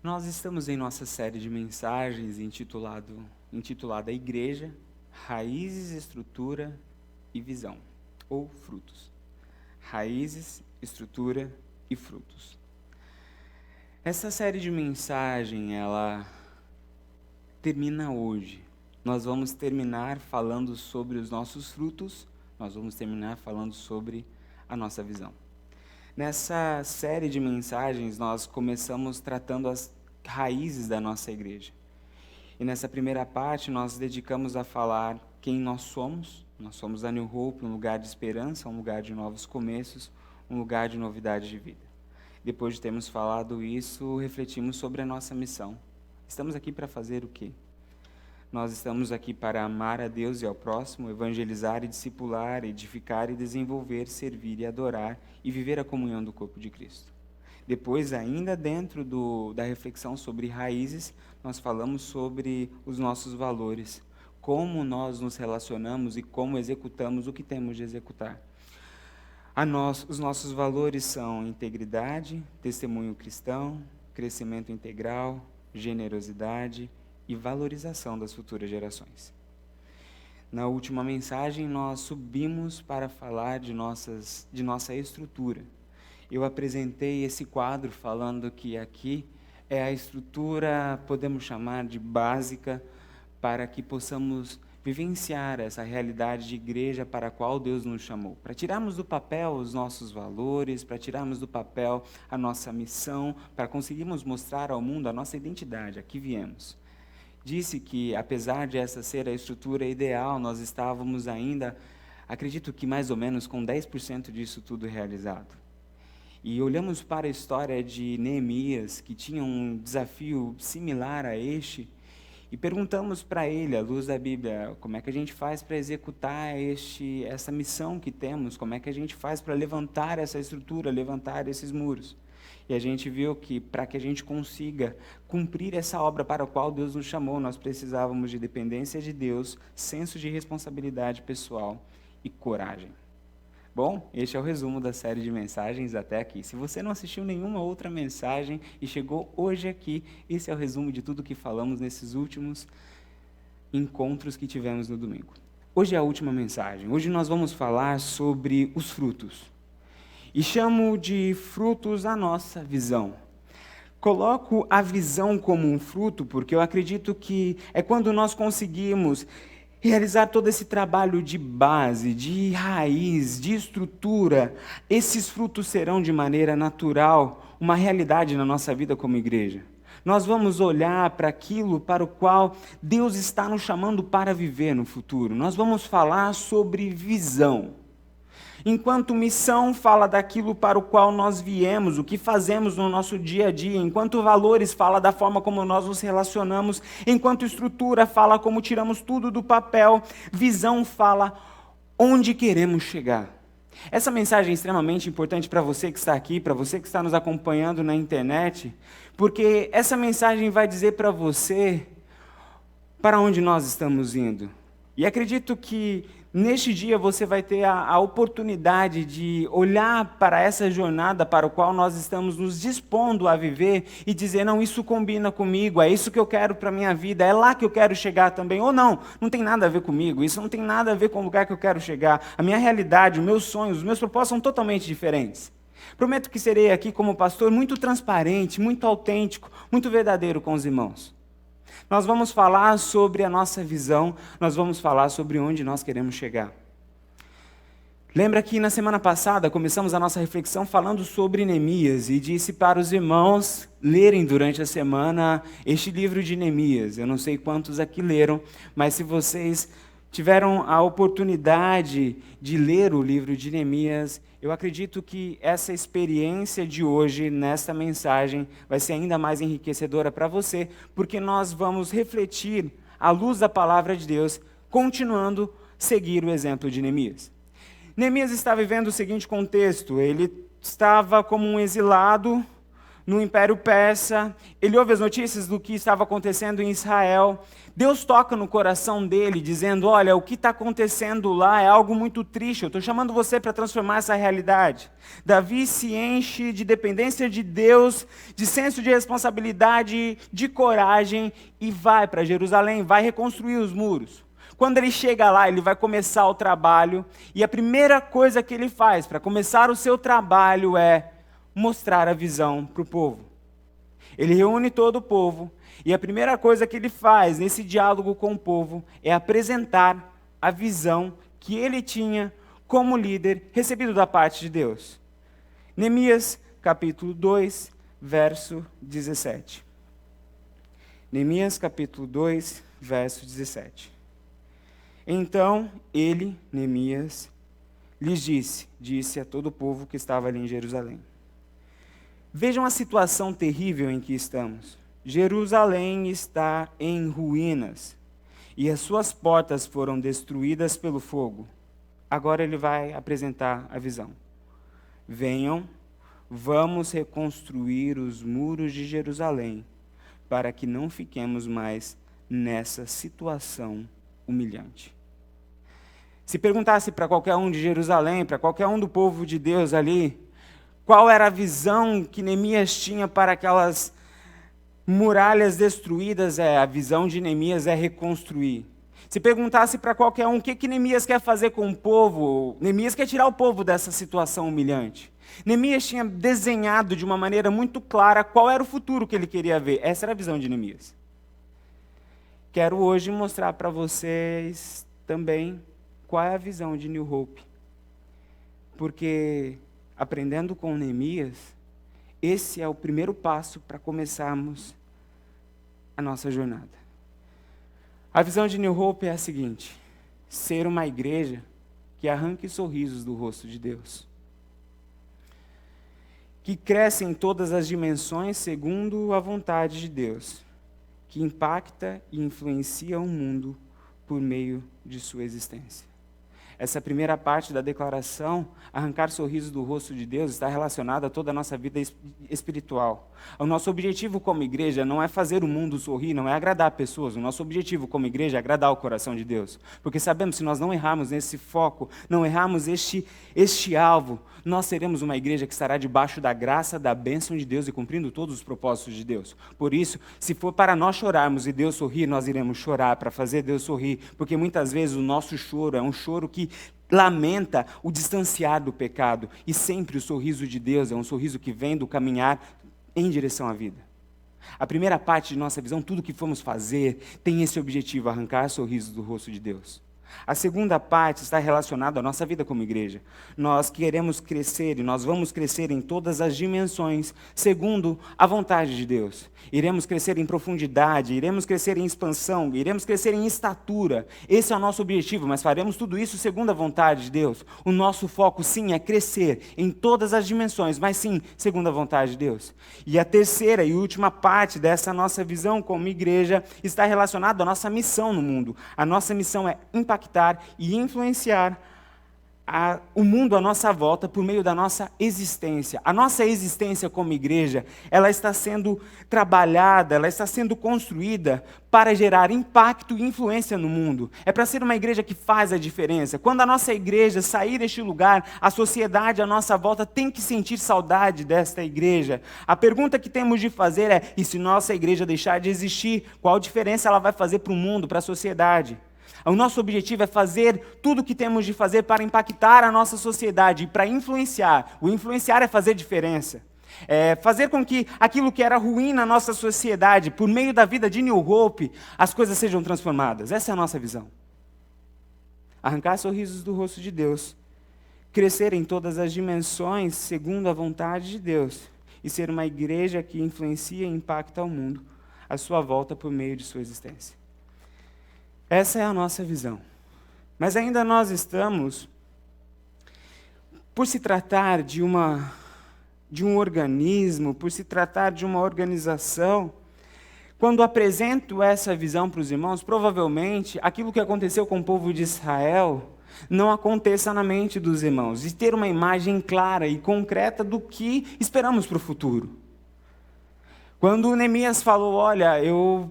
Nós estamos em nossa série de mensagens intitulada Igreja, Raízes, Estrutura e Visão, ou Frutos. Raízes, Estrutura e Frutos. Essa série de mensagem, ela termina hoje. Nós vamos terminar falando sobre os nossos frutos, nós vamos terminar falando sobre a nossa visão. Nessa série de mensagens, nós começamos tratando as raízes da nossa igreja. E nessa primeira parte, nós dedicamos a falar quem nós somos. Nós somos a New Hope, um lugar de esperança, um lugar de novos começos, um lugar de novidade de vida. Depois de termos falado isso, refletimos sobre a nossa missão. Estamos aqui para fazer o quê? Nós estamos aqui para amar a Deus e ao próximo, evangelizar e discipular, edificar e desenvolver, servir e adorar e viver a comunhão do corpo de Cristo. Depois, ainda dentro da reflexão sobre raízes, nós falamos sobre os nossos valores, como nós nos relacionamos e como executamos o que temos de executar. Os nossos valores são integridade, testemunho cristão, crescimento integral, generosidade e valorização das futuras gerações. Na última mensagem, nós subimos para falar de nossa estrutura. Eu apresentei esse quadro falando que aqui é a estrutura, podemos chamar de básica, para que possamos vivenciar essa realidade de igreja para a qual Deus nos chamou. Para tirarmos do papel os nossos valores, para tirarmos do papel a nossa missão, para conseguirmos mostrar ao mundo a nossa identidade, aqui viemos. Disse que, apesar de essa ser a estrutura ideal, nós estávamos ainda, acredito que mais ou menos com 10% disso tudo realizado. E olhamos para a história de Neemias, que tinha um desafio similar a este, e perguntamos para ele, à luz da Bíblia, como é que a gente faz para executar essa missão que temos, como é que a gente faz para levantar essa estrutura, levantar esses muros. E a gente viu que, para que a gente consiga cumprir essa obra para a qual Deus nos chamou, nós precisávamos de dependência de Deus, senso de responsabilidade pessoal e coragem. Bom, este é o resumo da série de mensagens até aqui. Se você não assistiu nenhuma outra mensagem e chegou hoje aqui, esse é o resumo de tudo que falamos nesses últimos encontros que tivemos no domingo. Hoje é a última mensagem. Hoje nós vamos falar sobre os frutos. E chamo de frutos a nossa visão. Coloco a visão como um fruto, porque eu acredito que é quando nós conseguimos realizar todo esse trabalho de base, de raiz, de estrutura, esses frutos serão de maneira natural uma realidade na nossa vida como igreja. Nós vamos olhar para aquilo para o qual Deus está nos chamando para viver no futuro. Nós vamos falar sobre visão. Enquanto missão fala daquilo para o qual nós viemos, o que fazemos no nosso dia a dia, enquanto valores fala da forma como nós nos relacionamos, enquanto estrutura fala como tiramos tudo do papel, visão fala onde queremos chegar. Essa mensagem é extremamente importante para você que está aqui, para você que está nos acompanhando na internet, porque essa mensagem vai dizer para você para onde nós estamos indo. E acredito que neste dia você vai ter a oportunidade de olhar para essa jornada para a qual nós estamos nos dispondo a viver e dizer, não, isso combina comigo, é isso que eu quero para a minha vida, é lá que eu quero chegar também. Ou não, não tem nada a ver comigo, isso não tem nada a ver com o lugar que eu quero chegar. A minha realidade, os meus sonhos, os meus propósitos são totalmente diferentes. Prometo que serei aqui como pastor muito transparente, muito autêntico, muito verdadeiro com os irmãos. Nós vamos falar sobre a nossa visão, nós vamos falar sobre onde nós queremos chegar. Lembra que na semana passada começamos a nossa reflexão falando sobre Neemias e disse para os irmãos lerem durante a semana este livro de Neemias. Eu não sei quantos aqui leram, mas se vocês tiveram a oportunidade de ler o livro de Neemias, eu acredito que essa experiência de hoje, nesta mensagem, vai ser ainda mais enriquecedora para você, porque nós vamos refletir, à luz da palavra de Deus, continuando a seguir o exemplo de Neemias. Neemias está vivendo o seguinte contexto, ele estava como um exilado no Império Persa, ele ouve as notícias do que estava acontecendo em Israel. Deus toca no coração dele, dizendo, olha, o que está acontecendo lá é algo muito triste, eu estou chamando você para transformar essa realidade. Davi se enche de dependência de Deus, de senso de responsabilidade, de coragem, e vai para Jerusalém, vai reconstruir os muros. Quando ele chega lá, ele vai começar o trabalho, e a primeira coisa que ele faz para começar o seu trabalho é mostrar a visão para o povo. Ele reúne todo o povo, e a primeira coisa que ele faz nesse diálogo com o povo é apresentar a visão que ele tinha como líder, recebido da parte de Deus. Neemias, capítulo 2, verso 17. Neemias, capítulo 2, verso 17. Então ele, Neemias, lhes disse a todo o povo que estava ali em Jerusalém. Vejam a situação terrível em que estamos. Jerusalém está em ruínas, e as suas portas foram destruídas pelo fogo. Agora ele vai apresentar a visão. Venham, vamos reconstruir os muros de Jerusalém, para que não fiquemos mais nessa situação humilhante. Se perguntasse para qualquer um de Jerusalém, para qualquer um do povo de Deus ali, qual era a visão que Neemias tinha para aquelas muralhas destruídas, a visão de Neemias é reconstruir. Se perguntasse para qualquer um o que Neemias quer fazer com o povo, Neemias quer tirar o povo dessa situação humilhante. Neemias tinha desenhado de uma maneira muito clara qual era o futuro que ele queria ver. Essa era a visão de Neemias. Quero hoje mostrar para vocês também qual é a visão de New Hope. Porque, aprendendo com Neemias, esse é o primeiro passo para começarmos a nossa jornada. A visão de New Hope é a seguinte: ser uma igreja que arranque sorrisos do rosto de Deus, que cresce em todas as dimensões segundo a vontade de Deus, que impacta e influencia o mundo por meio de sua existência. Essa primeira parte da declaração, arrancar sorrisos do rosto de Deus, está relacionada a toda a nossa vida espiritual. O nosso objetivo como igreja não é fazer o mundo sorrir, não é agradar pessoas. O nosso objetivo como igreja é agradar o coração de Deus. Porque sabemos que se nós não errarmos nesse foco, não errarmos este alvo, nós seremos uma igreja que estará debaixo da graça, da bênção de Deus e cumprindo todos os propósitos de Deus. Por isso, se for para nós chorarmos e Deus sorrir, nós iremos chorar para fazer Deus sorrir. Porque muitas vezes o nosso choro é um choro que lamenta o distanciar do pecado. E sempre o sorriso de Deus é um sorriso que vem do caminhar em direção à vida. A primeira parte de nossa visão, tudo que formos fazer, tem esse objetivo, arrancar sorrisos do rosto de Deus. A segunda parte está relacionada à nossa vida como igreja. Nós queremos crescer e nós vamos crescer em todas as dimensões, segundo a vontade de Deus. Iremos crescer em profundidade, iremos crescer em expansão, iremos crescer em estatura. Esse é o nosso objetivo, mas faremos tudo isso segundo a vontade de Deus. O nosso foco, sim, é crescer em todas as dimensões, mas sim, segundo a vontade de Deus. E a terceira e última parte dessa nossa visão como igreja está relacionada à nossa missão no mundo. A nossa missão é impactar e influenciar o mundo à nossa volta por meio da nossa existência. A nossa existência como igreja, ela está sendo trabalhada, ela está sendo construída para gerar impacto e influência no mundo. É para ser uma igreja que faz a diferença. Quando a nossa igreja sair deste lugar, a sociedade à nossa volta tem que sentir saudade desta igreja. A pergunta que temos de fazer é: e se nossa igreja deixar de existir, qual diferença ela vai fazer para o mundo, para a sociedade? O nosso objetivo é fazer tudo o que temos de fazer para impactar a nossa sociedade e para influenciar. O influenciar é fazer diferença. É fazer com que aquilo que era ruim na nossa sociedade, por meio da vida de New Hope, as coisas sejam transformadas. Essa é a nossa visão. Arrancar sorrisos do rosto de Deus, crescer em todas as dimensões segundo a vontade de Deus e ser uma igreja que influencia e impacta o mundo à sua volta por meio de sua existência. Essa é a nossa visão. Mas ainda nós estamos, por se tratar de um organismo, por se tratar de uma organização, quando apresento essa visão para os irmãos, provavelmente aquilo que aconteceu com o povo de Israel não aconteça na mente dos irmãos, e ter uma imagem clara e concreta do que esperamos para o futuro. Quando Neemias falou, olha, eu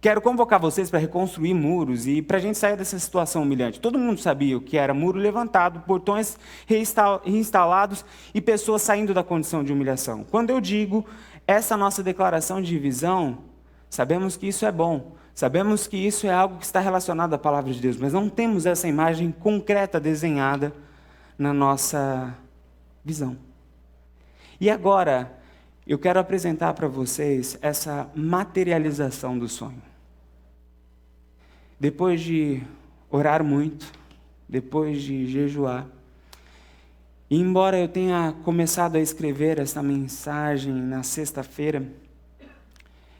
quero convocar vocês para reconstruir muros e para a gente sair dessa situação humilhante. Todo mundo sabia o que era muro levantado, portões reinstalados e pessoas saindo da condição de humilhação. Quando eu digo essa nossa declaração de visão, sabemos que isso é bom, sabemos que isso é algo que está relacionado à palavra de Deus, mas não temos essa imagem concreta desenhada na nossa visão. E agora, eu quero apresentar para vocês essa materialização do sonho. Depois de orar muito, depois de jejuar, e embora eu tenha começado a escrever essa mensagem na sexta-feira,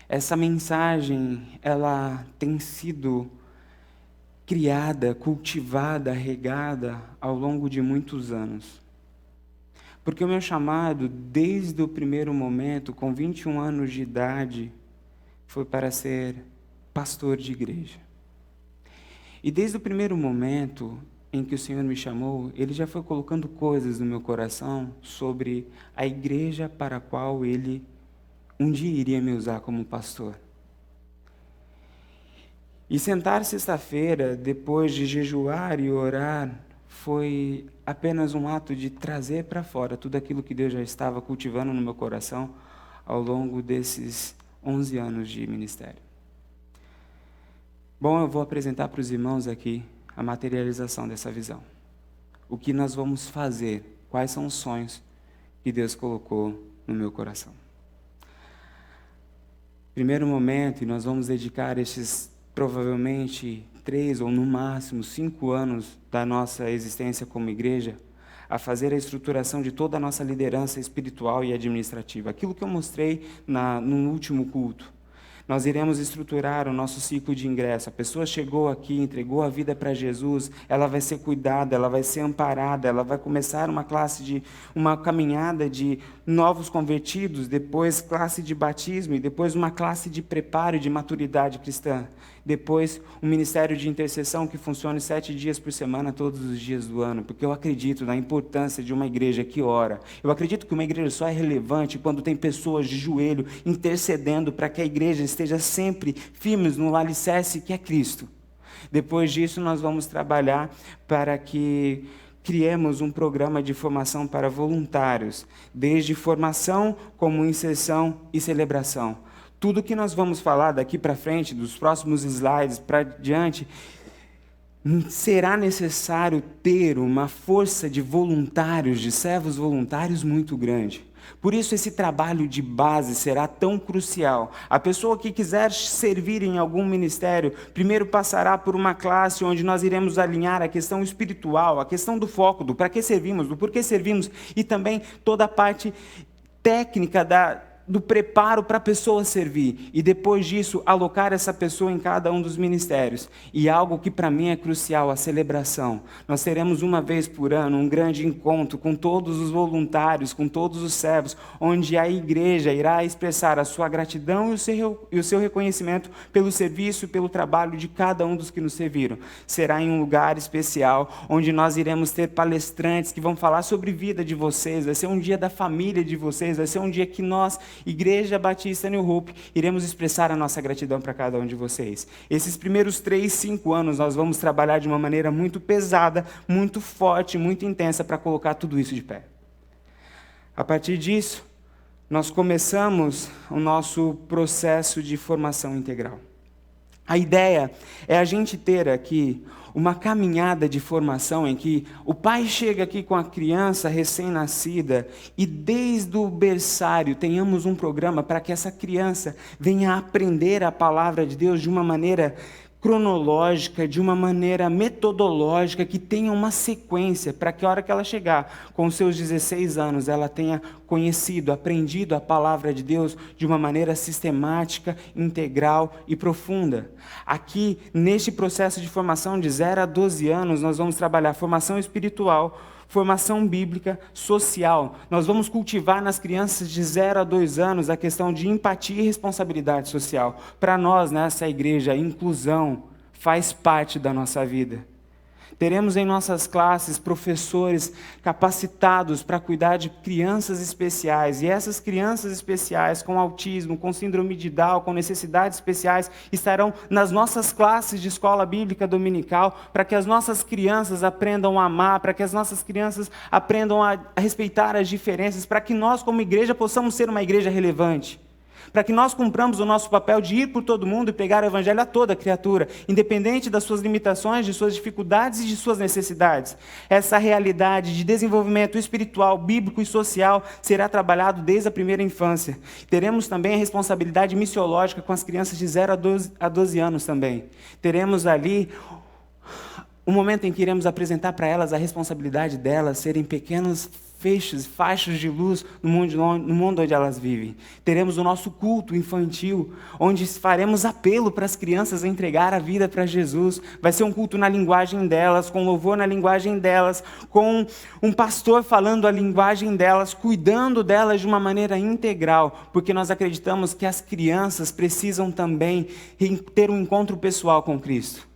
essa mensagem, ela tem sido criada, cultivada, regada ao longo de muitos anos. Porque o meu chamado, desde o primeiro momento, com 21 anos de idade, foi para ser pastor de igreja. E desde o primeiro momento em que o Senhor me chamou, Ele já foi colocando coisas no meu coração sobre a igreja para a qual Ele um dia iria me usar como pastor. E sentar sexta-feira, depois de jejuar e orar, foi apenas um ato de trazer para fora tudo aquilo que Deus já estava cultivando no meu coração ao longo desses 11 anos de ministério. Bom, eu vou apresentar para os irmãos aqui a materialização dessa visão. O que nós vamos fazer, quais são os sonhos que Deus colocou no meu coração. Primeiro momento, e nós vamos dedicar estes provavelmente 3 ou no máximo 5 anos da nossa existência como igreja, a fazer a estruturação de toda a nossa liderança espiritual e administrativa. Aquilo que eu mostrei no último culto. Nós iremos estruturar o nosso ciclo de ingresso. A pessoa chegou aqui, entregou a vida para Jesus, ela vai ser cuidada, ela vai ser amparada, ela vai começar uma caminhada de novos convertidos, depois classe de batismo, e depois uma classe de preparo e de maturidade cristã. Depois, um ministério de intercessão que funcione 7 dias por semana, todos os dias do ano, porque eu acredito na importância de uma igreja que ora. Eu acredito que uma igreja só é relevante quando tem pessoas de joelho intercedendo para que a igreja esteja sempre firmes no alicerce que é Cristo. Depois disso, nós vamos trabalhar para que criemos um programa de formação para voluntários, desde formação como inserção e celebração. Tudo que nós vamos falar daqui para frente, dos próximos slides para diante, será necessário ter uma força de voluntários, de servos voluntários muito grande. Por isso esse trabalho de base será tão crucial. A pessoa que quiser servir em algum ministério, primeiro passará por uma classe onde nós iremos alinhar a questão espiritual, a questão do foco, do para que servimos, do porquê servimos, e também toda a parte técnica do preparo para a pessoa servir, e depois disso alocar essa pessoa em cada um dos ministérios. E algo que para mim é crucial, a celebração. Nós teremos uma vez por ano um grande encontro com todos os voluntários, com todos os servos, onde a igreja irá expressar a sua gratidão e o seu reconhecimento pelo serviço e pelo trabalho de cada um dos que nos serviram. Será em um lugar especial, onde nós iremos ter palestrantes que vão falar sobre a vida de vocês. Vai ser um dia da família de vocês, vai ser um dia que nós, Igreja Batista New Hope, iremos expressar a nossa gratidão para cada um de vocês. Esses primeiros 3, 5 anos nós vamos trabalhar de uma maneira muito pesada, muito forte, muito intensa para colocar tudo isso de pé. A partir disso, nós começamos o nosso processo de formação integral. A ideia é a gente ter aqui uma caminhada de formação em que o pai chega aqui com a criança recém-nascida e desde o berçário tenhamos um programa para que essa criança venha aprender a palavra de Deus de uma maneira cronológica, de uma maneira metodológica, que tenha uma sequência, para que a hora que ela chegar com os seus 16 anos, ela tenha conhecido, aprendido a palavra de Deus de uma maneira sistemática, integral e profunda. Aqui, neste processo de formação de 0 a 12 anos, nós vamos trabalhar formação espiritual, formação bíblica, social. Nós vamos cultivar nas crianças de 0 a 2 anos a questão de empatia e responsabilidade social. Para nós, nessa igreja, a inclusão faz parte da nossa vida. Teremos em nossas classes professores capacitados para cuidar de crianças especiais. E essas crianças especiais com autismo, com síndrome de Down, com necessidades especiais, estarão nas nossas classes de escola bíblica dominical, para que as nossas crianças aprendam a amar, para que as nossas crianças aprendam a respeitar as diferenças, para que nós, como igreja, possamos ser uma igreja relevante. Para que nós cumpramos o nosso papel de ir por todo mundo e pregar o evangelho a toda criatura, independente das suas limitações, de suas dificuldades e de suas necessidades. Essa realidade de desenvolvimento espiritual, bíblico e social será trabalhado desde a primeira infância. Teremos também a responsabilidade missiológica com as crianças de 0 a 12 anos também. Teremos ali um momento em que iremos apresentar para elas a responsabilidade delas serem pequenos faixas de luz no mundo onde elas vivem. Teremos o nosso culto infantil, onde faremos apelo para as crianças a entregar a vida para Jesus. Vai ser um culto na linguagem delas, com louvor na linguagem delas, com um pastor falando a linguagem delas, cuidando delas de uma maneira integral, porque nós acreditamos que as crianças precisam também ter um encontro pessoal com Cristo.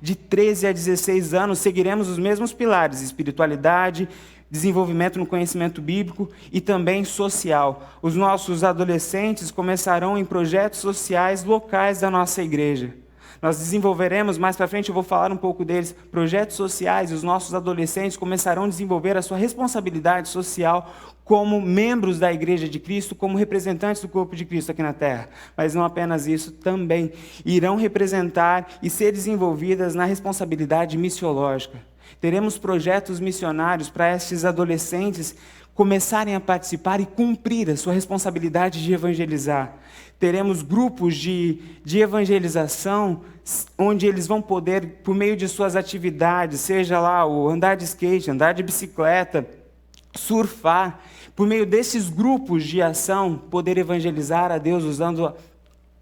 De 13 a 16 anos, seguiremos os mesmos pilares: espiritualidade, desenvolvimento no conhecimento bíblico e também social. Os nossos adolescentes começarão em projetos sociais locais da nossa igreja. Nós desenvolveremos, mais para frente eu vou falar um pouco deles, projetos sociais, e os nossos adolescentes começarão a desenvolver a sua responsabilidade social como membros da Igreja de Cristo, como representantes do corpo de Cristo aqui na Terra. Mas não apenas isso, também irão representar e ser desenvolvidas na responsabilidade missiológica. Teremos projetos missionários para estes adolescentes começarem a participar e cumprir a sua responsabilidade de evangelizar. Teremos grupos de evangelização, onde eles vão poder, por meio de suas atividades, seja lá o andar de skate, andar de bicicleta, surfar, por meio desses grupos de ação, poder evangelizar a Deus usando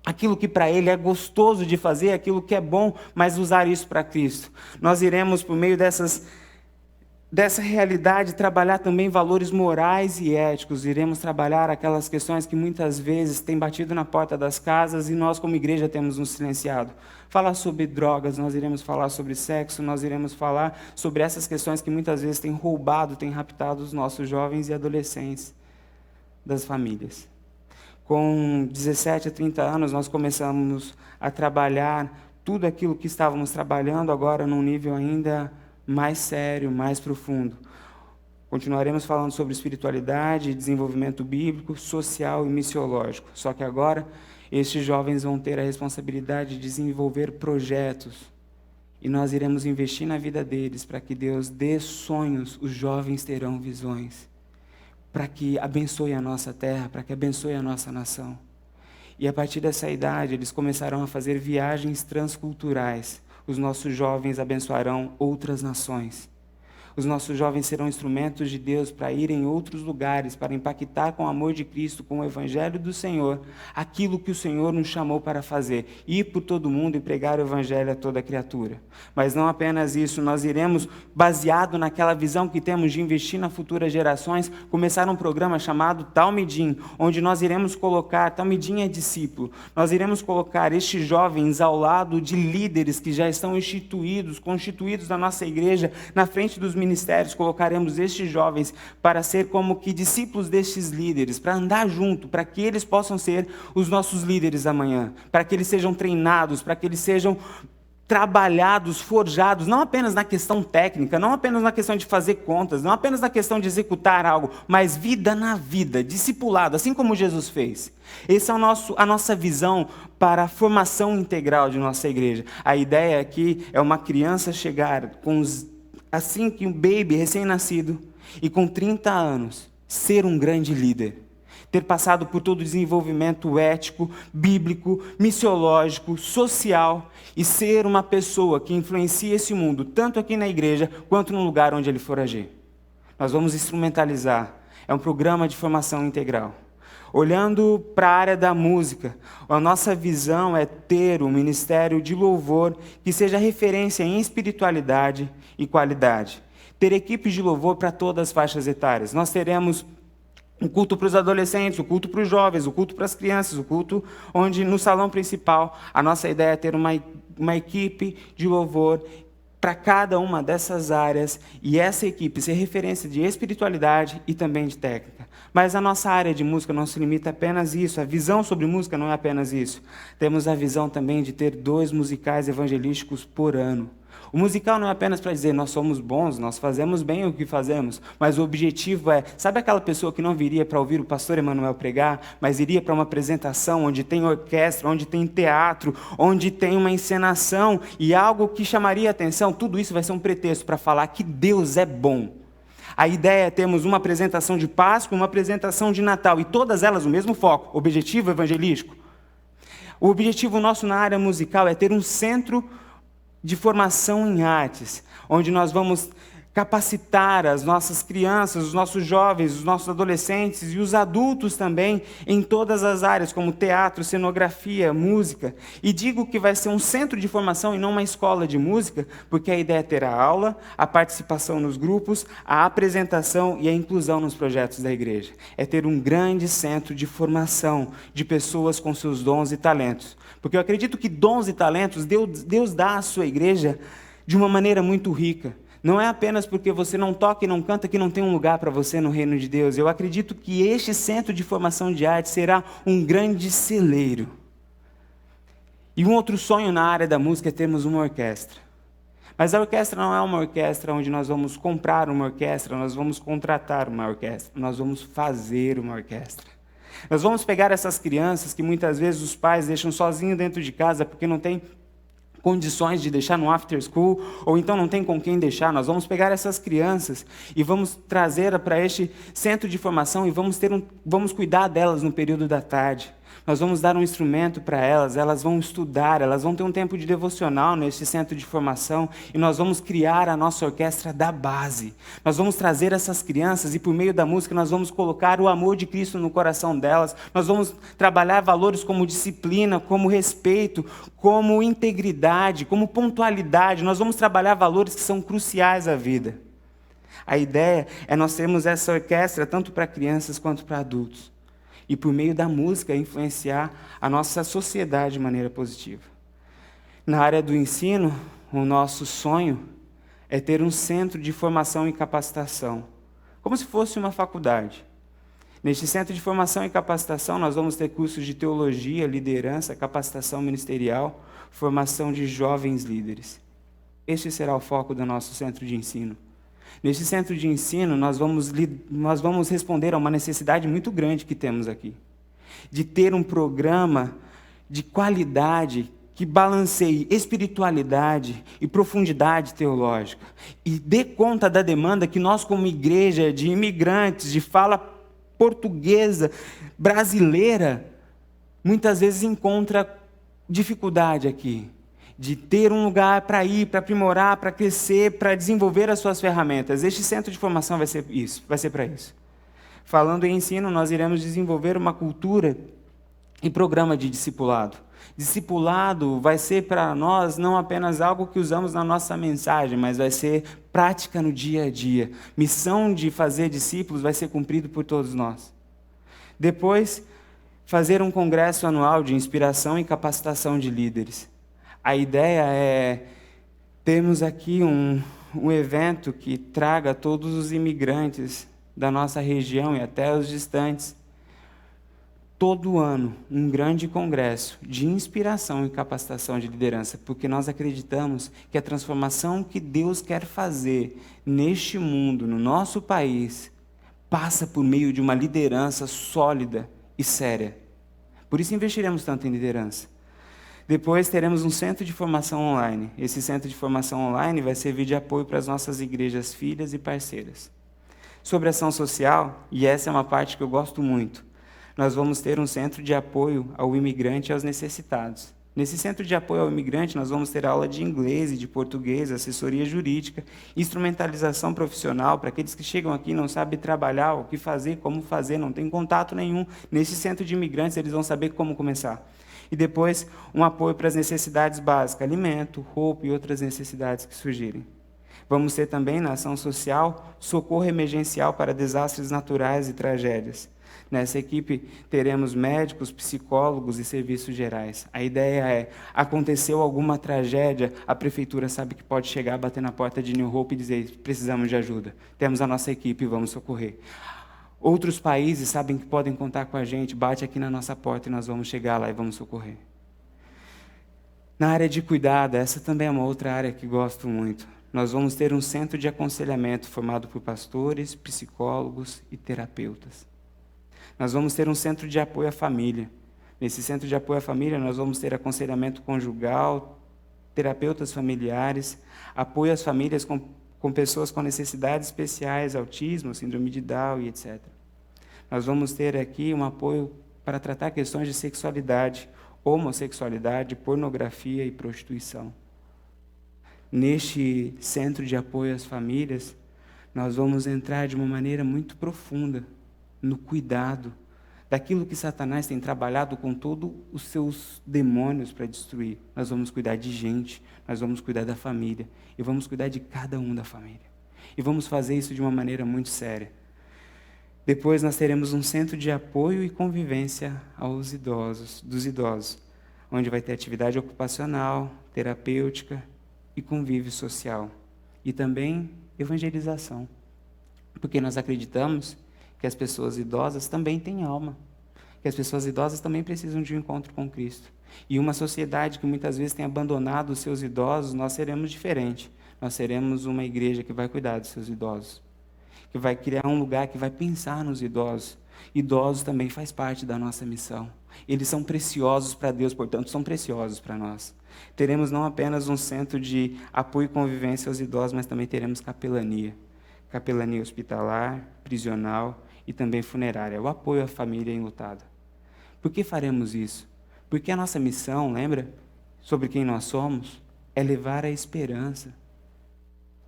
aquilo que para Ele é gostoso de fazer, aquilo que é bom, mas usar isso para Cristo. Nós iremos, por meio dessa realidade, trabalhar também valores morais e éticos. Iremos trabalhar aquelas questões que muitas vezes têm batido na porta das casas e nós, como igreja, temos nos silenciado. Falar sobre drogas, nós iremos falar sobre sexo, nós iremos falar sobre essas questões que muitas vezes têm roubado, têm raptado os nossos jovens e adolescentes das famílias. Com 17 a 30 anos, nós começamos a trabalhar tudo aquilo que estávamos trabalhando agora num nível ainda mais sério, mais profundo. Continuaremos falando sobre espiritualidade, desenvolvimento bíblico, social e missiológico. Só que agora, estes jovens vão ter a responsabilidade de desenvolver projetos. E nós iremos investir na vida deles para que Deus dê sonhos, os jovens terão visões. Para que abençoe a nossa terra, para que abençoe a nossa nação. E a partir dessa idade, eles começarão a fazer viagens transculturais. Os nossos jovens abençoarão outras nações. Os nossos jovens serão instrumentos de Deus para ir em outros lugares, para impactar com o amor de Cristo, com o Evangelho do Senhor, aquilo que o Senhor nos chamou para fazer, ir por todo mundo e pregar o Evangelho a toda criatura. Mas não apenas isso, nós iremos, baseado naquela visão que temos de investir nas futuras gerações, começar um programa chamado Talmidim, onde nós iremos colocar, Talmidim é discípulo, nós iremos colocar estes jovens ao lado de líderes que já estão constituídos na nossa igreja, na frente dos ministérios, colocaremos estes jovens para ser como que discípulos destes líderes, para andar junto, para que eles possam ser os nossos líderes amanhã, para que eles sejam treinados, para que eles sejam trabalhados, forjados, não apenas na questão técnica, não apenas na questão de fazer contas, não apenas na questão de executar algo, mas vida na vida, discipulado, assim como Jesus fez. Essa é a nossa visão para a formação integral de nossa igreja. A ideia aqui é uma criança chegar assim que um baby recém-nascido e com 30 anos, ser um grande líder. Ter passado por todo o desenvolvimento ético, bíblico, missiológico, social e ser uma pessoa que influencia esse mundo, tanto aqui na igreja quanto no lugar onde ele for agir. Nós vamos instrumentalizar. É um programa de formação integral. Olhando para a área da música, a nossa visão é ter um ministério de louvor que seja referência em espiritualidade e qualidade. Ter equipes de louvor para todas as faixas etárias. Nós teremos um culto para os adolescentes, o culto para os jovens, o culto para as crianças, o culto onde no salão principal a nossa ideia é ter uma equipe de louvor para cada uma dessas áreas e essa equipe ser referência de espiritualidade e também de técnica. Mas a nossa área de música não se limita a apenas isso, a visão sobre música não é apenas isso. Temos a visão também de ter 2 musicais evangelísticos por ano. O musical não é apenas para dizer nós somos bons, nós fazemos bem o que fazemos, mas o objetivo é, sabe aquela pessoa que não viria para ouvir o pastor Emanuel pregar, mas iria para uma apresentação onde tem orquestra, onde tem teatro, onde tem uma encenação e algo que chamaria a atenção? Tudo isso vai ser um pretexto para falar que Deus é bom. A ideia é termos uma apresentação de Páscoa, uma apresentação de Natal, e todas elas o mesmo foco, objetivo evangelístico. O objetivo nosso na área musical é ter um centro de formação em artes, onde nós vamos capacitar as nossas crianças, os nossos jovens, os nossos adolescentes e os adultos também em todas as áreas, como teatro, cenografia, música. E digo que vai ser um centro de formação e não uma escola de música, porque a ideia é ter a aula, a participação nos grupos, a apresentação e a inclusão nos projetos da igreja. É ter um grande centro de formação de pessoas com seus dons e talentos. Porque eu acredito que dons e talentos Deus dá à sua igreja de uma maneira muito rica. Não é apenas porque você não toca e não canta que não tem um lugar para você no reino de Deus. Eu acredito que este centro de formação de arte será um grande celeiro. E um outro sonho na área da música é termos uma orquestra. Mas a orquestra não é uma orquestra onde nós vamos comprar uma orquestra, nós vamos contratar uma orquestra, nós vamos fazer uma orquestra. Nós vamos pegar essas crianças que muitas vezes os pais deixam sozinhos dentro de casa porque não tem condições de deixar no after school, ou então não tem com quem deixar. Nós vamos pegar essas crianças e vamos trazer para este centro de formação e vamos cuidar delas no período da tarde. Nós vamos dar um instrumento para elas, elas vão estudar, elas vão ter um tempo de devocional neste centro de formação e nós vamos criar a nossa orquestra da base. Nós vamos trazer essas crianças e por meio da música nós vamos colocar o amor de Cristo no coração delas. Nós vamos trabalhar valores como disciplina, como respeito, como integridade, como pontualidade. Nós vamos trabalhar valores que são cruciais à vida. A ideia é nós termos essa orquestra tanto para crianças quanto para adultos. E por meio da música influenciar a nossa sociedade de maneira positiva. Na área do ensino, o nosso sonho é ter um centro de formação e capacitação, como se fosse uma faculdade. Neste centro de formação e capacitação, nós vamos ter cursos de teologia, liderança, capacitação ministerial, formação de jovens líderes. Este será o foco do nosso centro de ensino. Neste centro de ensino, nós vamos responder a uma necessidade muito grande que temos aqui, de ter um programa de qualidade que balanceie espiritualidade e profundidade teológica e dê conta da demanda que nós, como igreja de imigrantes, de fala portuguesa, brasileira, muitas vezes encontra dificuldade aqui. De ter um lugar para ir, para aprimorar, para crescer, para desenvolver as suas ferramentas. Este centro de formação vai ser isso, vai ser para isso. Falando em ensino, nós iremos desenvolver uma cultura e programa de discipulado. Discipulado vai ser para nós não apenas algo que usamos na nossa mensagem, mas vai ser prática no dia a dia. Missão de fazer discípulos vai ser cumprido por todos nós. Depois, fazer um congresso anual de inspiração e capacitação de líderes. A ideia é termos aqui um evento que traga todos os imigrantes da nossa região e até os distantes, todo ano, um grande congresso de inspiração e capacitação de liderança, porque nós acreditamos que a transformação que Deus quer fazer neste mundo, no nosso país, passa por meio de uma liderança sólida e séria. Por isso investiremos tanto em liderança. Depois teremos um centro de formação online. Esse centro de formação online vai servir de apoio para as nossas igrejas filhas e parceiras. Sobre ação social, e essa é uma parte que eu gosto muito, nós vamos ter um centro de apoio ao imigrante e aos necessitados. Nesse centro de apoio ao imigrante, nós vamos ter aula de inglês e de português, assessoria jurídica, instrumentalização profissional para aqueles que chegam aqui e não sabem trabalhar, o que fazer, como fazer, não tem contato nenhum. Nesse centro de imigrantes, eles vão saber como começar. E depois, um apoio para as necessidades básicas, alimento, roupa e outras necessidades que surgirem. Vamos ter também, na ação social, socorro emergencial para desastres naturais e tragédias. Nessa equipe teremos médicos, psicólogos e serviços gerais. A ideia é, aconteceu alguma tragédia, a prefeitura sabe que pode chegar, bater na porta de New Hope e dizer, precisamos de ajuda. Temos a nossa equipe e vamos socorrer. Outros países sabem que podem contar com a gente, bate aqui na nossa porta e nós vamos chegar lá e vamos socorrer. Na área de cuidado, essa também é uma outra área que gosto muito. Nós vamos ter um centro de aconselhamento formado por pastores, psicólogos e terapeutas. Nós vamos ter um centro de apoio à família. Nesse centro de apoio à família, nós vamos ter aconselhamento conjugal, terapeutas familiares, apoio às famílias com pessoas com necessidades especiais, autismo, síndrome de Down e etc. Nós vamos ter aqui um apoio para tratar questões de sexualidade, homossexualidade, pornografia e prostituição. Neste centro de apoio às famílias, nós vamos entrar de uma maneira muito profunda no cuidado daquilo que Satanás tem trabalhado com todos os seus demônios para destruir. Nós vamos cuidar de gente, nós vamos cuidar da família, e vamos cuidar de cada um da família. E vamos fazer isso de uma maneira muito séria. Depois nós teremos um centro de apoio e convivência dos idosos, onde vai ter atividade ocupacional, terapêutica e convívio social. E também evangelização. Porque nós acreditamos que as pessoas idosas também têm alma. Que as pessoas idosas também precisam de um encontro com Cristo. E uma sociedade que muitas vezes tem abandonado os seus idosos, nós seremos diferente. Nós seremos uma igreja que vai cuidar dos seus idosos. Que vai criar um lugar que vai pensar nos idosos. Idosos também faz parte da nossa missão. Eles são preciosos para Deus, portanto, são preciosos para nós. Teremos não apenas um centro de apoio e convivência aos idosos, mas também teremos capelania. Capelania hospitalar, prisional e também funerária. O apoio à família enlutada. Por que faremos isso? Porque a nossa missão, lembra, sobre quem nós somos, é levar a esperança.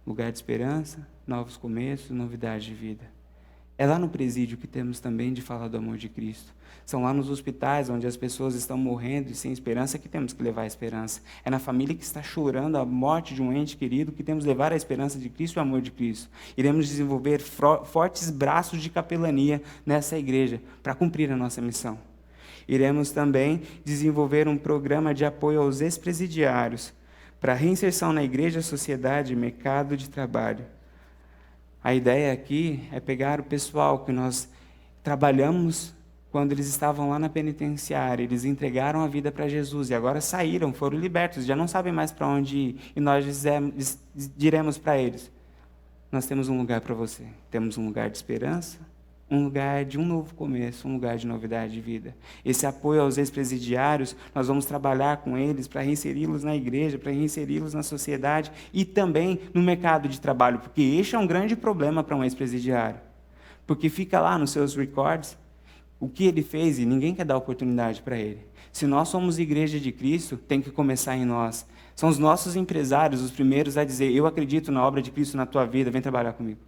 Lugar de esperança, novos começos, novidade de vida. É lá no presídio que temos também de falar do amor de Cristo. São lá nos hospitais, onde as pessoas estão morrendo e sem esperança, que temos que levar a esperança. É na família que está chorando a morte de um ente querido que temos que levar a esperança de Cristo e o amor de Cristo. Iremos desenvolver fortes braços de capelania nessa igreja, para cumprir a nossa missão. Iremos também desenvolver um programa de apoio aos ex-presidiários, para reinserção na igreja, sociedade e mercado de trabalho. A ideia aqui é pegar o pessoal que nós trabalhamos quando eles estavam lá na penitenciária, eles entregaram a vida para Jesus e agora saíram, foram libertos, já não sabem mais para onde ir. E nós diremos para eles, nós temos um lugar para você, temos um lugar de esperança, um lugar de um novo começo, um lugar de novidade de vida. Esse apoio aos ex-presidiários, nós vamos trabalhar com eles para reinseri-los na igreja, para reinseri-los na sociedade e também no mercado de trabalho, porque este é um grande problema para um ex-presidiário. Porque fica lá nos seus records o que ele fez e ninguém quer dar oportunidade para ele. Se nós somos igreja de Cristo, tem que começar em nós. São os nossos empresários os primeiros a dizer, eu acredito na obra de Cristo na tua vida, vem trabalhar comigo.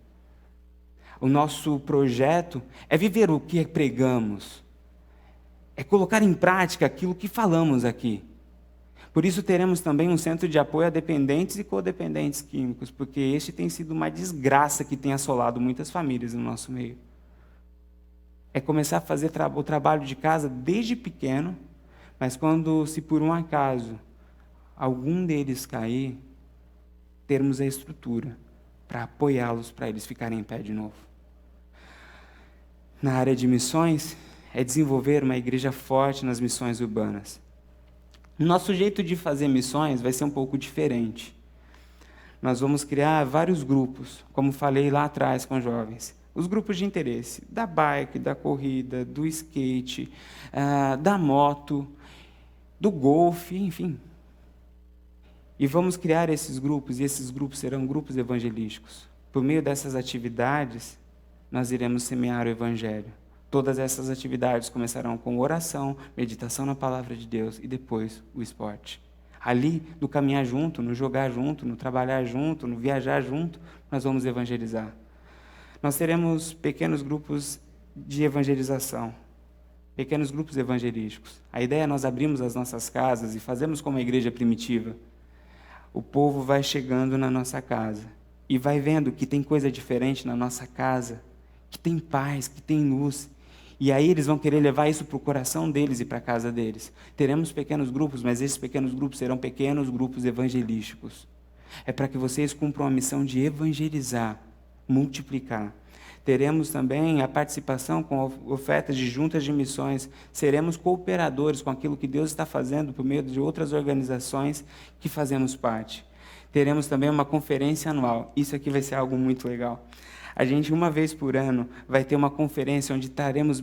O nosso projeto é viver o que pregamos, é colocar em prática aquilo que falamos aqui. Por isso teremos também um centro de apoio a dependentes e codependentes químicos, porque este tem sido uma desgraça que tem assolado muitas famílias no nosso meio. É começar a fazer o trabalho de casa desde pequeno, mas quando, se por um acaso, algum deles cair, termos a estrutura para apoiá-los, para eles ficarem em pé de novo. Na área de missões, é desenvolver uma igreja forte nas missões urbanas. Nosso jeito de fazer missões vai ser um pouco diferente. Nós vamos criar vários grupos, como falei lá atrás com jovens. Os grupos de interesse, da bike, da corrida, do skate, da moto, do golfe, enfim. E vamos criar esses grupos, e esses grupos serão grupos evangelísticos. Por meio dessas atividades, nós iremos semear o Evangelho. Todas essas atividades começarão com oração, meditação na Palavra de Deus e depois o esporte. Ali, no caminhar junto, no jogar junto, no trabalhar junto, no viajar junto, nós vamos evangelizar. Nós teremos pequenos grupos de evangelização, pequenos grupos evangelísticos. A ideia é nós abrirmos as nossas casas e fazermos como a igreja primitiva. O povo vai chegando na nossa casa e vai vendo que tem coisa diferente na nossa casa, que tem paz, que tem luz. E aí eles vão querer levar isso para o coração deles e para a casa deles. Teremos pequenos grupos, mas esses pequenos grupos serão pequenos grupos evangelísticos. É para que vocês cumpram a missão de evangelizar, multiplicar. Teremos também a participação com ofertas de juntas de missões. Seremos cooperadores com aquilo que Deus está fazendo por meio de outras organizações que fazemos parte. Teremos também uma conferência anual. Isso aqui vai ser algo muito legal. A gente, uma vez por ano, vai ter uma conferência onde traremos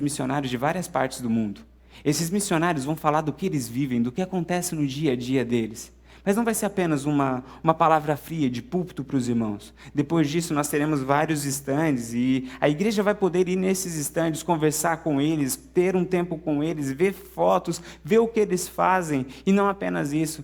missionários de várias partes do mundo. Esses missionários vão falar do que eles vivem, do que acontece no dia a dia deles. Mas não vai ser apenas uma palavra fria de púlpito para os irmãos. Depois disso, nós teremos vários estandes e a igreja vai poder ir nesses estandes, conversar com eles, ter um tempo com eles, ver fotos, ver o que eles fazem. E não apenas isso.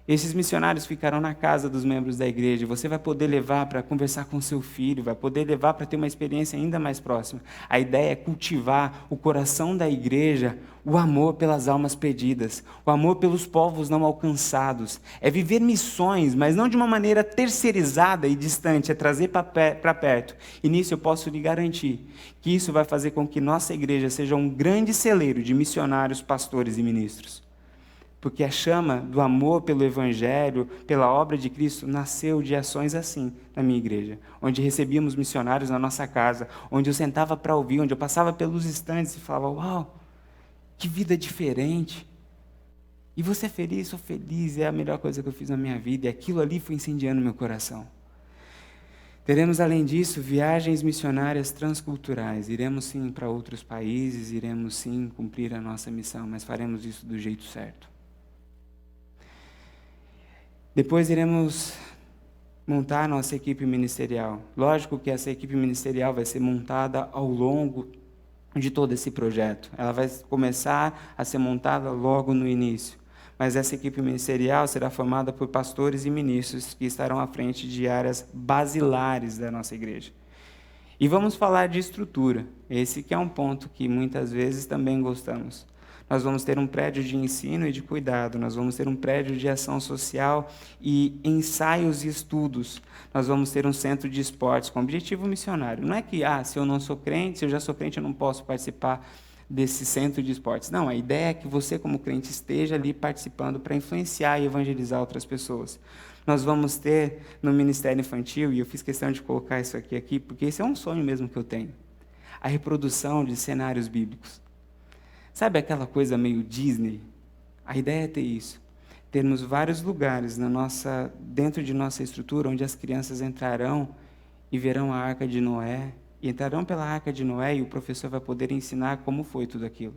Esses missionários ficarão na casa dos membros da igreja. Você vai poder levar para conversar com seu filho, vai poder levar para ter uma experiência ainda mais próxima. A ideia é cultivar o coração da igreja, o amor pelas almas perdidas, o amor pelos povos não alcançados. É viver missões, mas não de uma maneira terceirizada e distante, é trazer para perto. E nisso eu posso lhe garantir que isso vai fazer com que nossa igreja seja um grande celeiro de missionários, pastores e ministros. Porque a chama do amor pelo Evangelho, pela obra de Cristo, nasceu de ações assim na minha igreja, onde recebíamos missionários na nossa casa, onde eu sentava para ouvir, onde eu passava pelos estandes e falava, uau, que vida diferente. E você é feliz? Sou feliz, é a melhor coisa que eu fiz na minha vida, e aquilo ali foi incendiando meu coração. Teremos, além disso, viagens missionárias transculturais. Iremos sim para outros países, iremos sim cumprir a nossa missão, mas faremos isso do jeito certo. Depois iremos montar a nossa equipe ministerial. Lógico que essa equipe ministerial vai ser montada ao longo de todo esse projeto. Ela vai começar a ser montada logo no início. Mas essa equipe ministerial será formada por pastores e ministros que estarão à frente de áreas basilares da nossa igreja. E vamos falar de estrutura. Esse que é um ponto que muitas vezes também gostamos. Nós vamos ter um prédio de ensino e de cuidado, nós vamos ter um prédio de ação social e ensaios e estudos. Nós vamos ter um centro de esportes com objetivo missionário. Não é que, se eu não sou crente, se eu já sou crente, eu não posso participar desse centro de esportes. Não, a ideia é que você, como crente, esteja ali participando para influenciar e evangelizar outras pessoas. Nós vamos ter no Ministério Infantil, e eu fiz questão de colocar isso aqui, porque esse é um sonho mesmo que eu tenho, a reprodução de cenários bíblicos. Sabe aquela coisa meio Disney? A ideia é ter isso. Termos vários lugares dentro de nossa estrutura onde as crianças entrarão e verão a Arca de Noé. E entrarão pela Arca de Noé e o professor vai poder ensinar como foi tudo aquilo.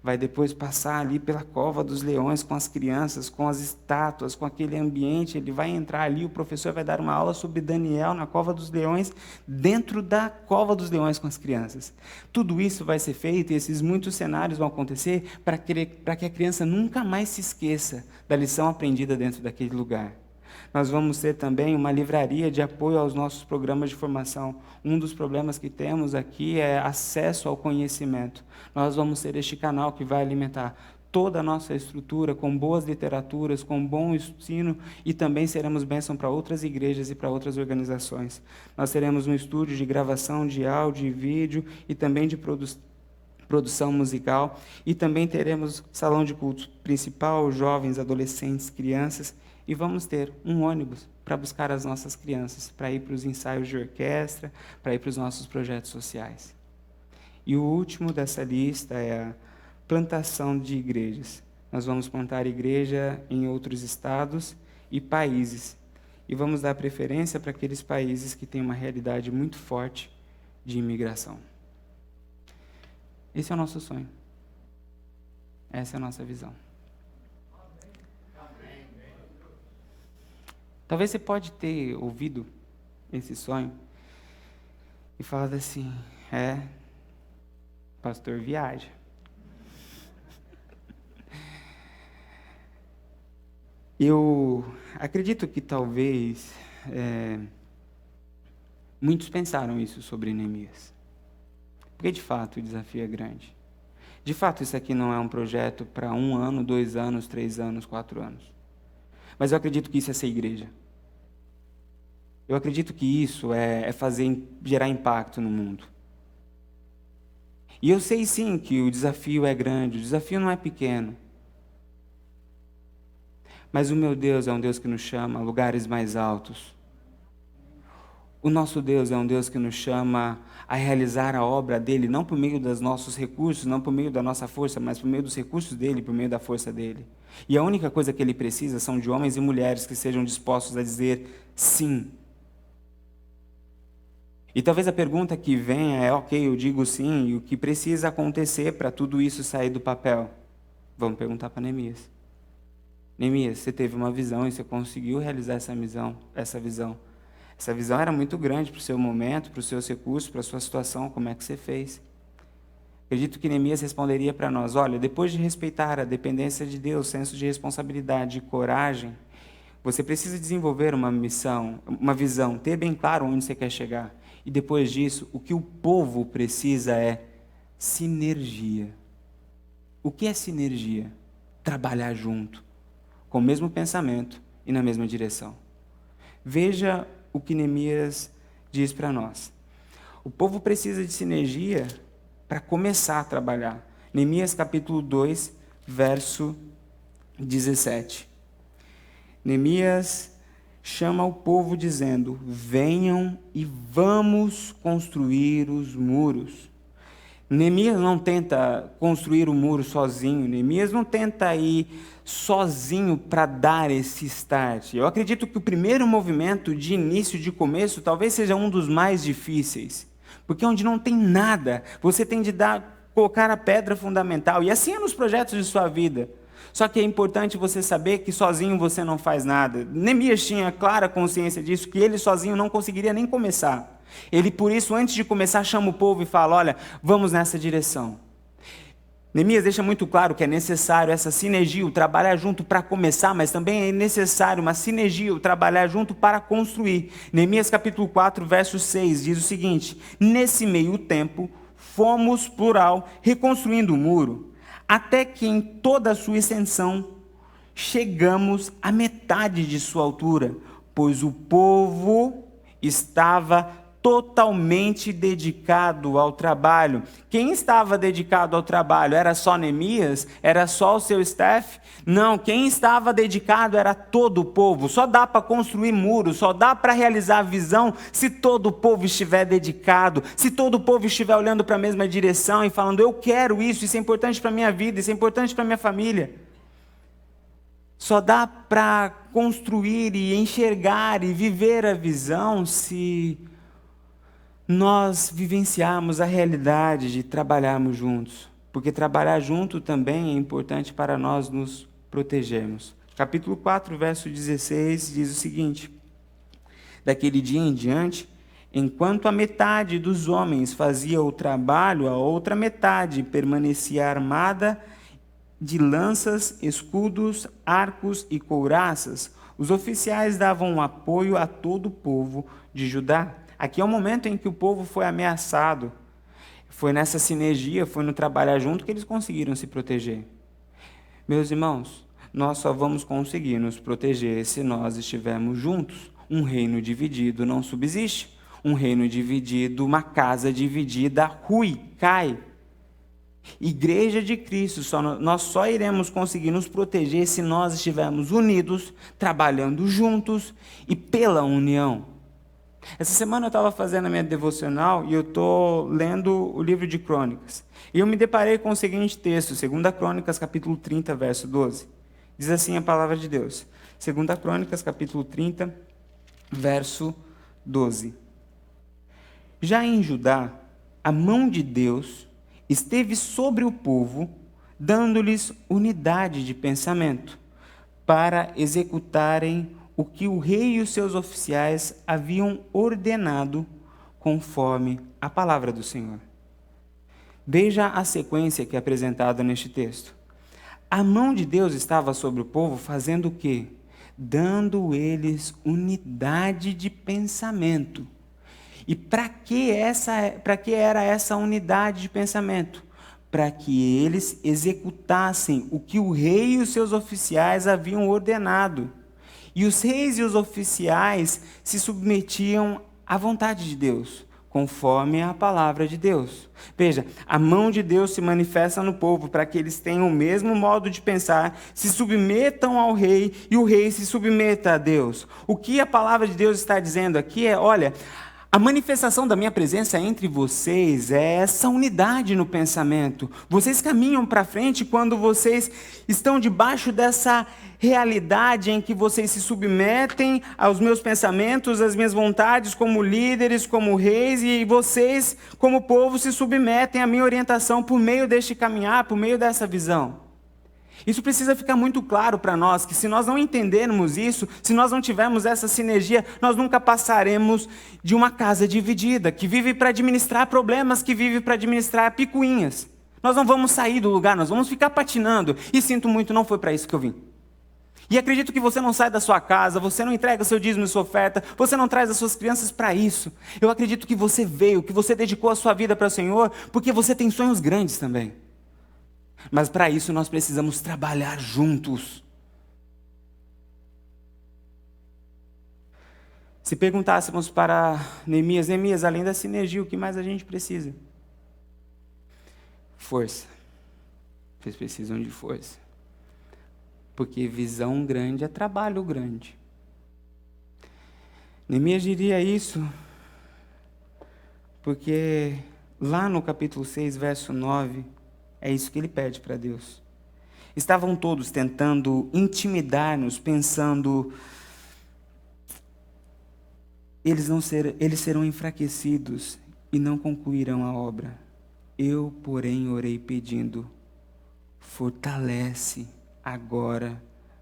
Vai depois passar ali pela Cova dos Leões com as crianças, com as estátuas, com aquele ambiente. Ele vai entrar ali, o professor vai dar uma aula sobre Daniel na Cova dos Leões, dentro da Cova dos Leões com as crianças. Tudo isso vai ser feito e esses muitos cenários vão acontecer para que a criança nunca mais se esqueça da lição aprendida dentro daquele lugar. Nós vamos ter também uma livraria de apoio aos nossos programas de formação. Um dos problemas que temos aqui é acesso ao conhecimento. Nós vamos ter este canal que vai alimentar toda a nossa estrutura, com boas literaturas, com bom ensino, e também seremos bênção para outras igrejas e para outras organizações. Nós teremos um estúdio de gravação de áudio e vídeo, e também de produção musical, e também teremos salão de cultos principal, jovens, adolescentes, crianças, e vamos ter um ônibus para buscar as nossas crianças, para ir para os ensaios de orquestra, para ir para os nossos projetos sociais. E o último dessa lista é a plantação de igrejas. Nós vamos plantar igreja em outros estados e países. E vamos dar preferência para aqueles países que têm uma realidade muito forte de imigração. Esse é o nosso sonho. Essa é a nossa visão. Talvez você pode ter ouvido esse sonho e falado assim, pastor viaja. Eu acredito que talvez muitos pensaram isso sobre Neemias. Porque de fato o desafio é grande. De fato isso aqui não é um projeto para 1 ano, 2 anos, 3 anos, 4 anos. Mas eu acredito que isso é ser igreja. Eu acredito que isso é gerar impacto no mundo. E eu sei sim que o desafio é grande, o desafio não é pequeno. Mas o meu Deus é um Deus que nos chama a lugares mais altos. O nosso Deus é um Deus que nos chama a realizar a obra dele, não por meio dos nossos recursos, não por meio da nossa força, mas por meio dos recursos dele, por meio da força dele. E a única coisa que ele precisa são de homens e mulheres que sejam dispostos a dizer sim. E talvez a pergunta que venha é, ok, eu digo sim, e o que precisa acontecer para tudo isso sair do papel? Vamos perguntar para Neemias. Neemias, você teve uma visão e você conseguiu realizar essa visão. Essa visão era muito grande para o seu momento, para os seus recursos, para a sua situação, como é que você fez? Acredito que Neemias responderia para nós, olha, depois de respeitar a dependência de Deus, senso de responsabilidade e coragem, você precisa desenvolver uma missão, uma visão, ter bem claro onde você quer chegar. E depois disso, o que o povo precisa é sinergia. O que é sinergia? Trabalhar junto, com o mesmo pensamento e na mesma direção. Veja o que Neemias diz para nós. O povo precisa de sinergia para começar a trabalhar. Neemias capítulo 2, verso 17. Neemias chama o povo dizendo, venham e vamos construir os muros. Neemias não tenta construir o muro sozinho, Neemias não tenta ir sozinho para dar esse start. Eu acredito que o primeiro movimento de início, de começo, talvez seja um dos mais difíceis, porque onde não tem nada, você tem de colocar a pedra fundamental, e assim é nos projetos de sua vida. Só que é importante você saber que sozinho você não faz nada. Neemias tinha clara consciência disso, que ele sozinho não conseguiria nem começar. Ele, por isso, antes de começar, chama o povo e fala, olha, vamos nessa direção. Neemias deixa muito claro que é necessário essa sinergia, o trabalhar junto para começar, mas também é necessário uma sinergia, o trabalhar junto para construir. Neemias capítulo 4, verso 6, diz o seguinte, nesse meio tempo, fomos, plural, reconstruindo o muro, até que em toda a sua extensão chegamos à metade de sua altura, pois o povo estava totalmente dedicado ao trabalho. Quem estava dedicado ao trabalho? Era só Neemias? Era só o seu staff? Não, quem estava dedicado era todo o povo. Só dá para construir muros, só dá para realizar a visão se todo o povo estiver dedicado, se todo o povo estiver olhando para a mesma direção e falando, eu quero isso é importante para a minha vida, isso é importante para a minha família. Só dá para construir e enxergar e viver a visão se nós vivenciarmos a realidade de trabalharmos juntos. Porque trabalhar junto também é importante para nós nos protegermos. Capítulo 4, verso 16 diz o seguinte, daquele dia em diante, enquanto a metade dos homens fazia o trabalho, a outra metade permanecia armada de lanças, escudos, arcos e couraças. Os oficiais davam apoio a todo o povo de Judá. Aqui é o momento em que o povo foi ameaçado. Foi nessa sinergia, foi no trabalhar junto que eles conseguiram se proteger. Meus irmãos, nós só vamos conseguir nos proteger se nós estivermos juntos. Um reino dividido não subsiste. Um reino dividido, uma casa dividida, rui, cai. Igreja de Cristo, nós só iremos conseguir nos proteger se nós estivermos unidos, trabalhando juntos e pela união. Essa semana eu estava fazendo a minha devocional e eu estou lendo o livro de Crônicas. E eu me deparei com o seguinte texto, 2 Crônicas, capítulo 30, verso 12. Diz assim a palavra de Deus. 2 Crônicas, capítulo 30, verso 12. Já em Judá, a mão de Deus esteve sobre o povo, dando-lhes unidade de pensamento, para executarem o que o rei e os seus oficiais haviam ordenado conforme a palavra do Senhor. Veja a sequência que é apresentada neste texto. A mão de Deus estava sobre o povo fazendo o quê? Dando eles unidade de pensamento. E para que era essa unidade de pensamento? Para que eles executassem o que o rei e os seus oficiais haviam ordenado. E os reis e os oficiais se submetiam à vontade de Deus, conforme a palavra de Deus. Veja, a mão de Deus se manifesta no povo para que eles tenham o mesmo modo de pensar, se submetam ao rei e o rei se submeta a Deus. O que a palavra de Deus está dizendo aqui é, olha, a manifestação da minha presença entre vocês é essa unidade no pensamento. Vocês caminham para frente quando vocês estão debaixo dessa realidade em que vocês se submetem aos meus pensamentos, às minhas vontades como líderes, como reis, e vocês, como povo, se submetem à minha orientação por meio deste caminhar, por meio dessa visão. Isso precisa ficar muito claro para nós, que se nós não entendermos isso, se nós não tivermos essa sinergia, nós nunca passaremos de uma casa dividida, que vive para administrar problemas, que vive para administrar picuinhas. Nós não vamos sair do lugar, nós vamos ficar patinando. E sinto muito, não foi para isso que eu vim. E acredito que você não sai da sua casa, você não entrega seu dízimo e sua oferta, você não traz as suas crianças para isso. Eu acredito que você veio, que você dedicou a sua vida para o Senhor, porque você tem sonhos grandes também. Mas para isso nós precisamos trabalhar juntos. Se perguntássemos para Neemias, além da sinergia, o que mais a gente precisa? Força. Vocês precisam de força. Porque visão grande é trabalho grande. Neemias diria isso porque lá no capítulo 6, verso 9, é isso que ele pede para Deus. Estavam todos tentando intimidar-nos, pensando, eles serão enfraquecidos e não concluirão a obra. Eu, porém, orei pedindo, fortalece agora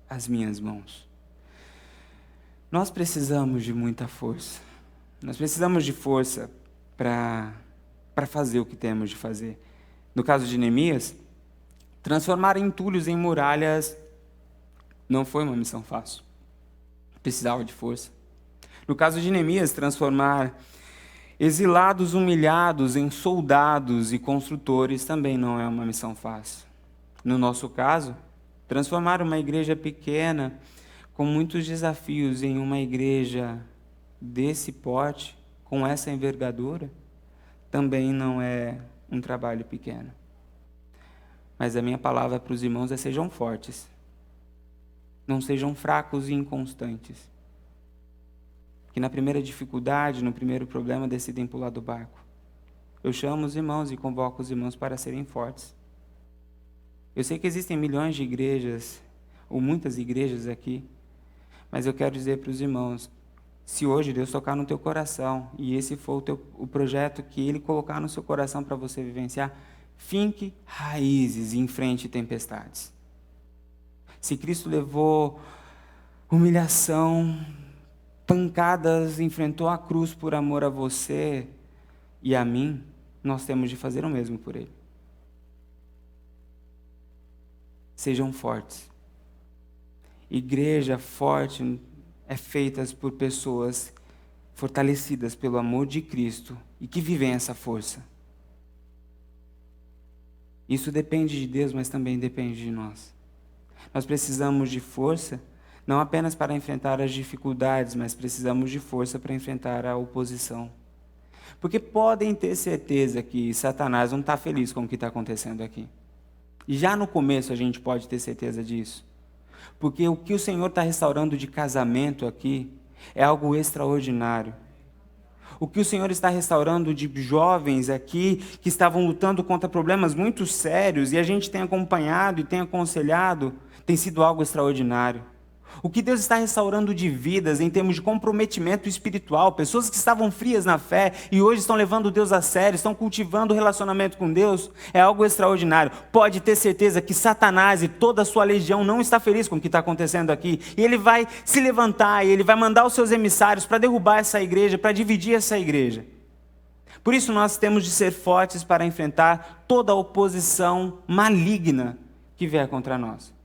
as minhas mãos. Nós precisamos de muita força. Nós precisamos de força para fazer o que temos de fazer. No caso de Neemias, transformar entulhos em muralhas não foi uma missão fácil. Precisava de força. No caso de Neemias, transformar exilados humilhados em soldados e construtores também não é uma missão fácil. No nosso caso, transformar uma igreja pequena, com muitos desafios, em uma igreja desse porte, com essa envergadura, também não é um trabalho pequeno. Mas a minha palavra para os irmãos é: sejam fortes. Não sejam fracos e inconstantes. Que na primeira dificuldade, no primeiro problema, decidem pular do barco. Eu chamo os irmãos e convoco os irmãos para serem fortes. Eu sei que existem milhões de igrejas, ou muitas igrejas aqui, mas eu quero dizer para os irmãos, se hoje Deus tocar no teu coração, e esse for o projeto que Ele colocar no seu coração para você vivenciar, finque raízes e enfrente tempestades. Se Cristo levou humilhação, pancadas, enfrentou a cruz por amor a você e a mim, nós temos de fazer o mesmo por Ele. Sejam fortes. Igreja forte é feita por pessoas fortalecidas pelo amor de Cristo e que vivem essa força. Isso depende de Deus, mas também depende de nós. Nós precisamos de força, não apenas para enfrentar as dificuldades, mas precisamos de força para enfrentar a oposição. Porque podem ter certeza que Satanás não está feliz com o que está acontecendo aqui. E já no começo a gente pode ter certeza disso. Porque o que o Senhor está restaurando de casamento aqui é algo extraordinário. O que o Senhor está restaurando de jovens aqui que estavam lutando contra problemas muito sérios e a gente tem acompanhado e tem aconselhado, tem sido algo extraordinário. O que Deus está restaurando de vidas em termos de comprometimento espiritual, pessoas que estavam frias na fé e hoje estão levando Deus a sério, estão cultivando o relacionamento com Deus, é algo extraordinário. Pode ter certeza que Satanás e toda a sua legião não está feliz com o que está acontecendo aqui. E ele vai se levantar e ele vai mandar os seus emissários para derrubar essa igreja, para dividir essa igreja. Por isso nós temos de ser fortes para enfrentar toda a oposição maligna que vier contra nós.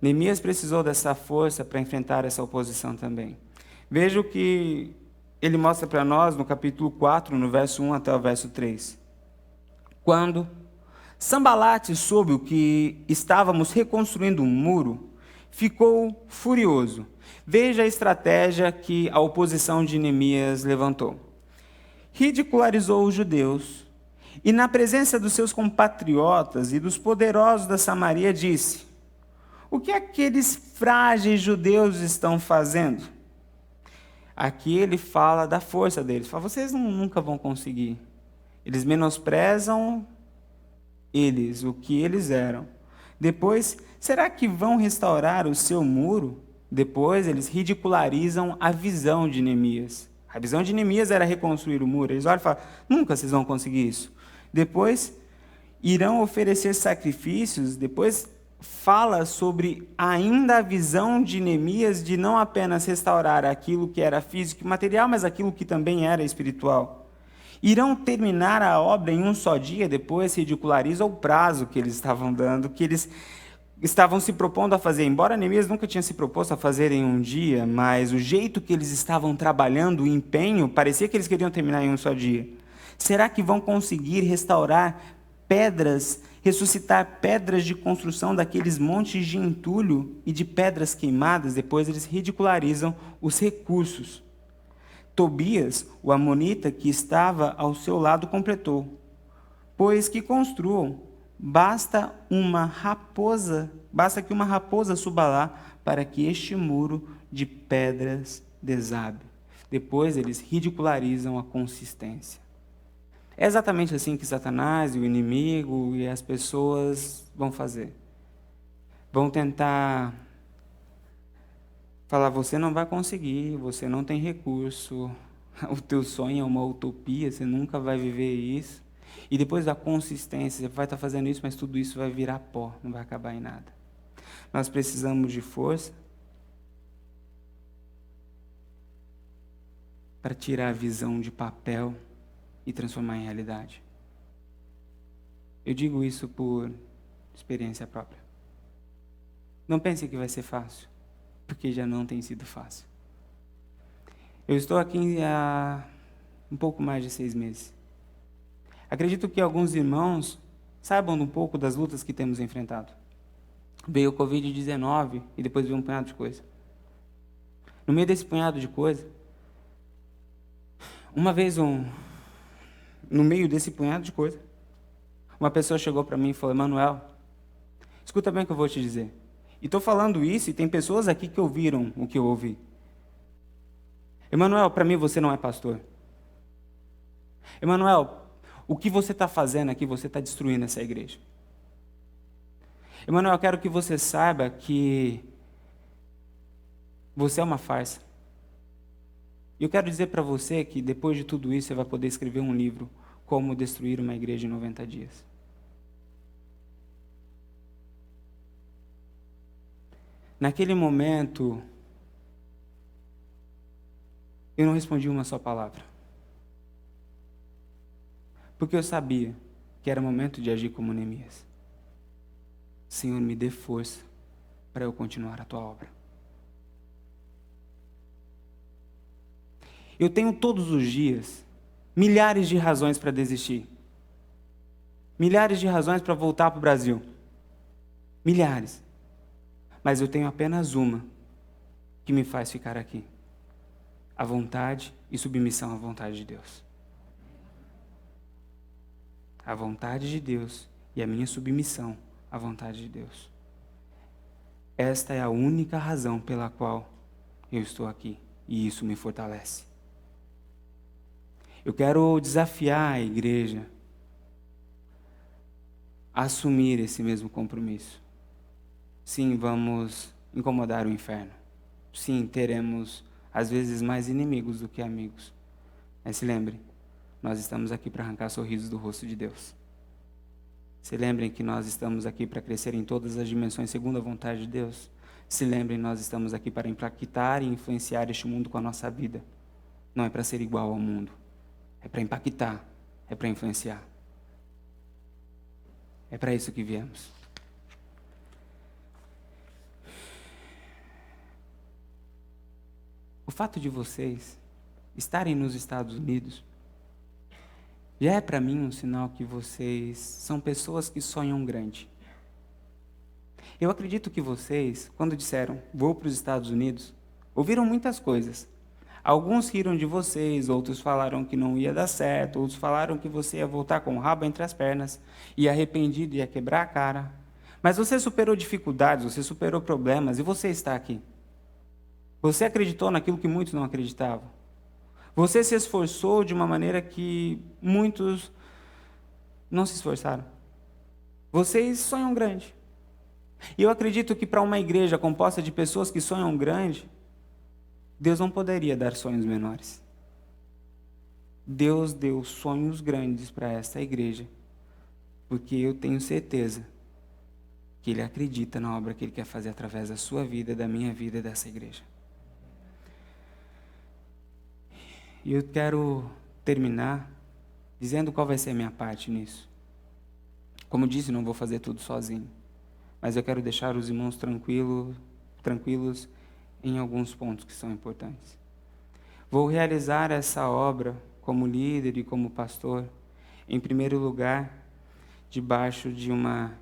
Neemias precisou dessa força para enfrentar essa oposição também. Veja o que ele mostra para nós no capítulo 4, no verso 1 até o verso 3. Quando Sambalate soube que estávamos reconstruindo um muro, ficou furioso. Veja a estratégia que a oposição de Neemias levantou. ridicularizou os judeus e, na presença dos seus compatriotas e dos poderosos da Samaria, disse: o que aqueles frágeis judeus estão fazendo? Aqui ele fala da força deles. Fala, vocês nunca vão conseguir. Eles menosprezam o que eles eram. Depois, será que vão restaurar o seu muro? Depois, eles ridicularizam a visão de Neemias. A visão de Neemias era reconstruir o muro. Eles olham e falam, nunca vocês vão conseguir isso. Depois, irão oferecer sacrifícios. Depois, fala sobre ainda a visão de Neemias de não apenas restaurar aquilo que era físico e material, mas aquilo que também era espiritual. Irão terminar a obra em um só dia. Depois ridiculariza o prazo que eles estavam dando, que eles estavam se propondo a fazer. Embora Neemias nunca tinha se proposto a fazer em um dia, mas o jeito que eles estavam trabalhando, o empenho, parecia que eles queriam terminar em um só dia. Será que vão conseguir restaurar pedras, ressuscitar pedras de construção daqueles montes de entulho e de pedras queimadas? Depois eles ridicularizam os recursos. Tobias, o amonita que estava ao seu lado, completou: pois que construam, basta que uma raposa suba lá para que este muro de pedras desabe. Depois eles ridicularizam a consistência. É exatamente assim que Satanás e o inimigo e as pessoas vão fazer. Vão tentar falar, você não vai conseguir, você não tem recurso, o teu sonho é uma utopia, você nunca vai viver isso. E depois da consistência, você vai estar fazendo isso, mas tudo isso vai virar pó, não vai acabar em nada. Nós precisamos de força para tirar a visão de papel e transformar em realidade. Eu digo isso por experiência própria. Não pense que vai ser fácil, porque já não tem sido fácil. Eu estou aqui há um pouco mais de 6 meses. Acredito que alguns irmãos saibam um pouco das lutas que temos enfrentado. Veio o Covid-19 e depois veio um punhado de coisa. No meio desse punhado de coisa, uma vez no meio desse punhado de coisa, uma pessoa chegou para mim e falou, Emanuel, escuta bem o que eu vou te dizer. E estou falando isso e tem pessoas aqui que ouviram o que eu ouvi. Emanuel, para mim você não é pastor. Emanuel, o que você está fazendo aqui, você está destruindo essa igreja. Emanuel, eu quero que você saiba que você é uma farsa. E eu quero dizer para você que depois de tudo isso, você vai poder escrever um livro, Como Destruir uma Igreja em 90 Dias. Naquele momento, eu não respondi uma só palavra. Porque eu sabia que era momento de agir como Neemias. Senhor, me dê força para eu continuar a tua obra. Eu tenho todos os dias milhares de razões para desistir. Milhares de razões para voltar para o Brasil. Milhares. Mas eu tenho apenas uma que me faz ficar aqui. A vontade e submissão à vontade de Deus. A vontade de Deus e a minha submissão à vontade de Deus. Esta é a única razão pela qual eu estou aqui. E isso me fortalece. Eu quero desafiar a igreja a assumir esse mesmo compromisso. Sim, vamos incomodar o inferno. Sim, teremos, às vezes, mais inimigos do que amigos. Mas se lembrem, nós estamos aqui para arrancar sorrisos do rosto de Deus. Se lembrem que nós estamos aqui para crescer em todas as dimensões segundo a vontade de Deus. Se lembrem, nós estamos aqui para impactar e influenciar este mundo com a nossa vida. Não é para ser igual ao mundo. É para impactar, é para influenciar. É para isso que viemos. O fato de vocês estarem nos Estados Unidos já é para mim um sinal que vocês são pessoas que sonham grande. Eu acredito que vocês, quando disseram, vou para os Estados Unidos, ouviram muitas coisas. Alguns riram de vocês, outros falaram que não ia dar certo, outros falaram que você ia voltar com o rabo entre as pernas, e arrependido ia quebrar a cara. Mas você superou dificuldades, você superou problemas, e você está aqui. Você acreditou naquilo que muitos não acreditavam. Você se esforçou de uma maneira que muitos não se esforçaram. Vocês sonham grande. E eu acredito que para uma igreja composta de pessoas que sonham grande, Deus não poderia dar sonhos menores. Deus deu sonhos grandes para esta igreja, porque eu tenho certeza que Ele acredita na obra que Ele quer fazer através da sua vida, da minha vida e dessa igreja. E eu quero terminar dizendo qual vai ser a minha parte nisso. Como disse, não vou fazer tudo sozinho, mas eu quero deixar os irmãos tranquilos em alguns pontos que são importantes. Vou realizar essa obra como líder e como pastor, em primeiro lugar, debaixo de uma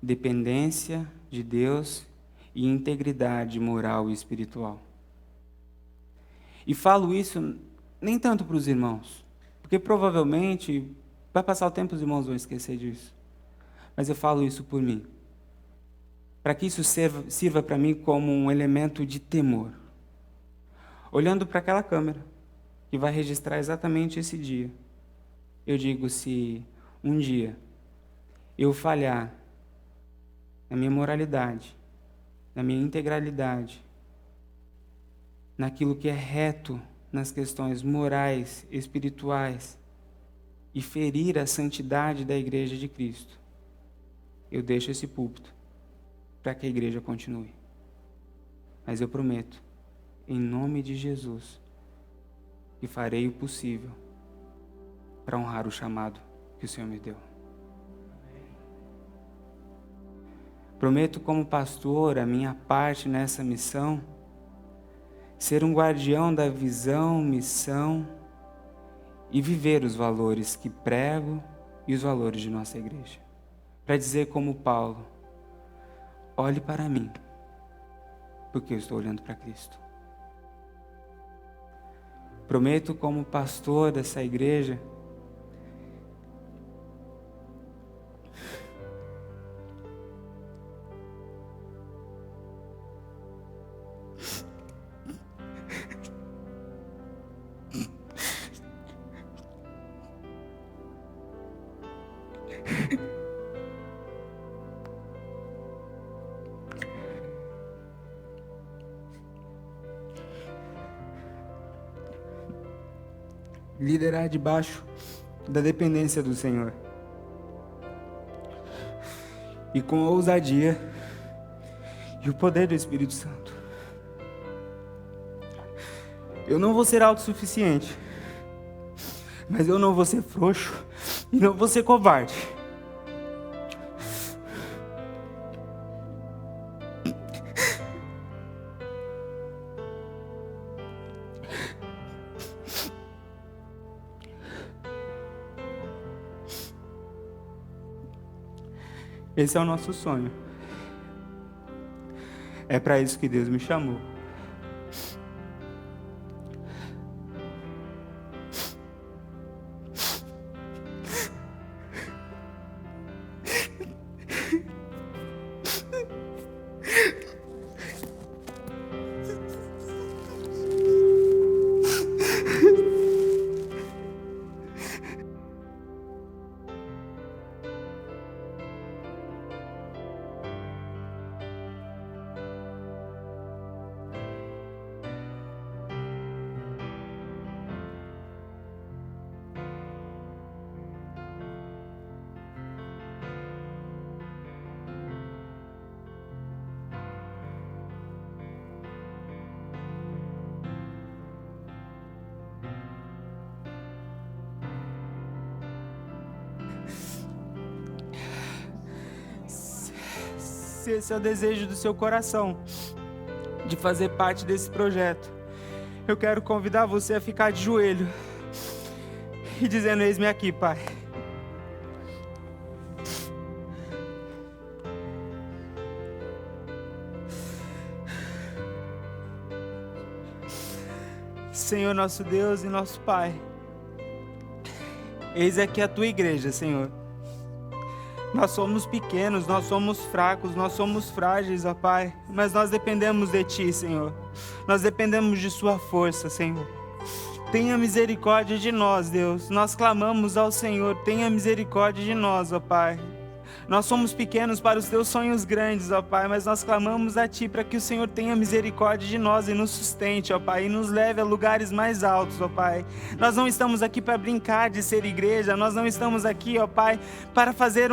dependência de Deus e integridade moral e espiritual. E falo isso nem tanto para os irmãos, porque provavelmente vai passar o tempo e os irmãos vão esquecer disso. Mas eu falo isso por mim, para que isso sirva para mim como um elemento de temor. Olhando para aquela câmera, que vai registrar exatamente esse dia, eu digo, se um dia eu falhar na minha moralidade, na minha integralidade, naquilo que é reto, nas questões morais, espirituais, e ferir a santidade da igreja de Cristo, eu deixo esse púlpito para que a igreja continue. Mas eu prometo, em nome de Jesus, que farei o possível para honrar o chamado que o Senhor me deu. Prometo, como pastor, a minha parte nessa missão, ser um guardião da visão, missão e viver os valores que prego e os valores de nossa igreja. Para dizer como Paulo, olhe para mim, porque eu estou olhando para Cristo. Prometo, como pastor dessa igreja, liderar debaixo da dependência do Senhor. E com a ousadia e o poder do Espírito Santo. Eu não vou ser autossuficiente, mas eu não vou ser frouxo e não vou ser covarde. Esse é o nosso sonho. É para isso que Deus me chamou. Se esse é o desejo do seu coração, de fazer parte desse projeto, eu quero convidar você a ficar de joelho e dizendo: eis-me aqui, Pai. Senhor, nosso Deus e nosso Pai. Eis aqui a tua igreja, Senhor. Nós somos pequenos, nós somos fracos, nós somos frágeis, ó Pai, mas nós dependemos de Ti, Senhor. Nós dependemos de Sua força, Senhor. Tenha misericórdia de nós, Deus. Nós clamamos ao Senhor, tenha misericórdia de nós, ó Pai. Nós somos pequenos para os teus sonhos grandes, ó Pai, mas nós clamamos a Ti para que o Senhor tenha misericórdia de nós e nos sustente, ó Pai, e nos leve a lugares mais altos, ó Pai. Nós não estamos aqui para brincar de ser igreja, nós não estamos aqui, ó Pai, para fazer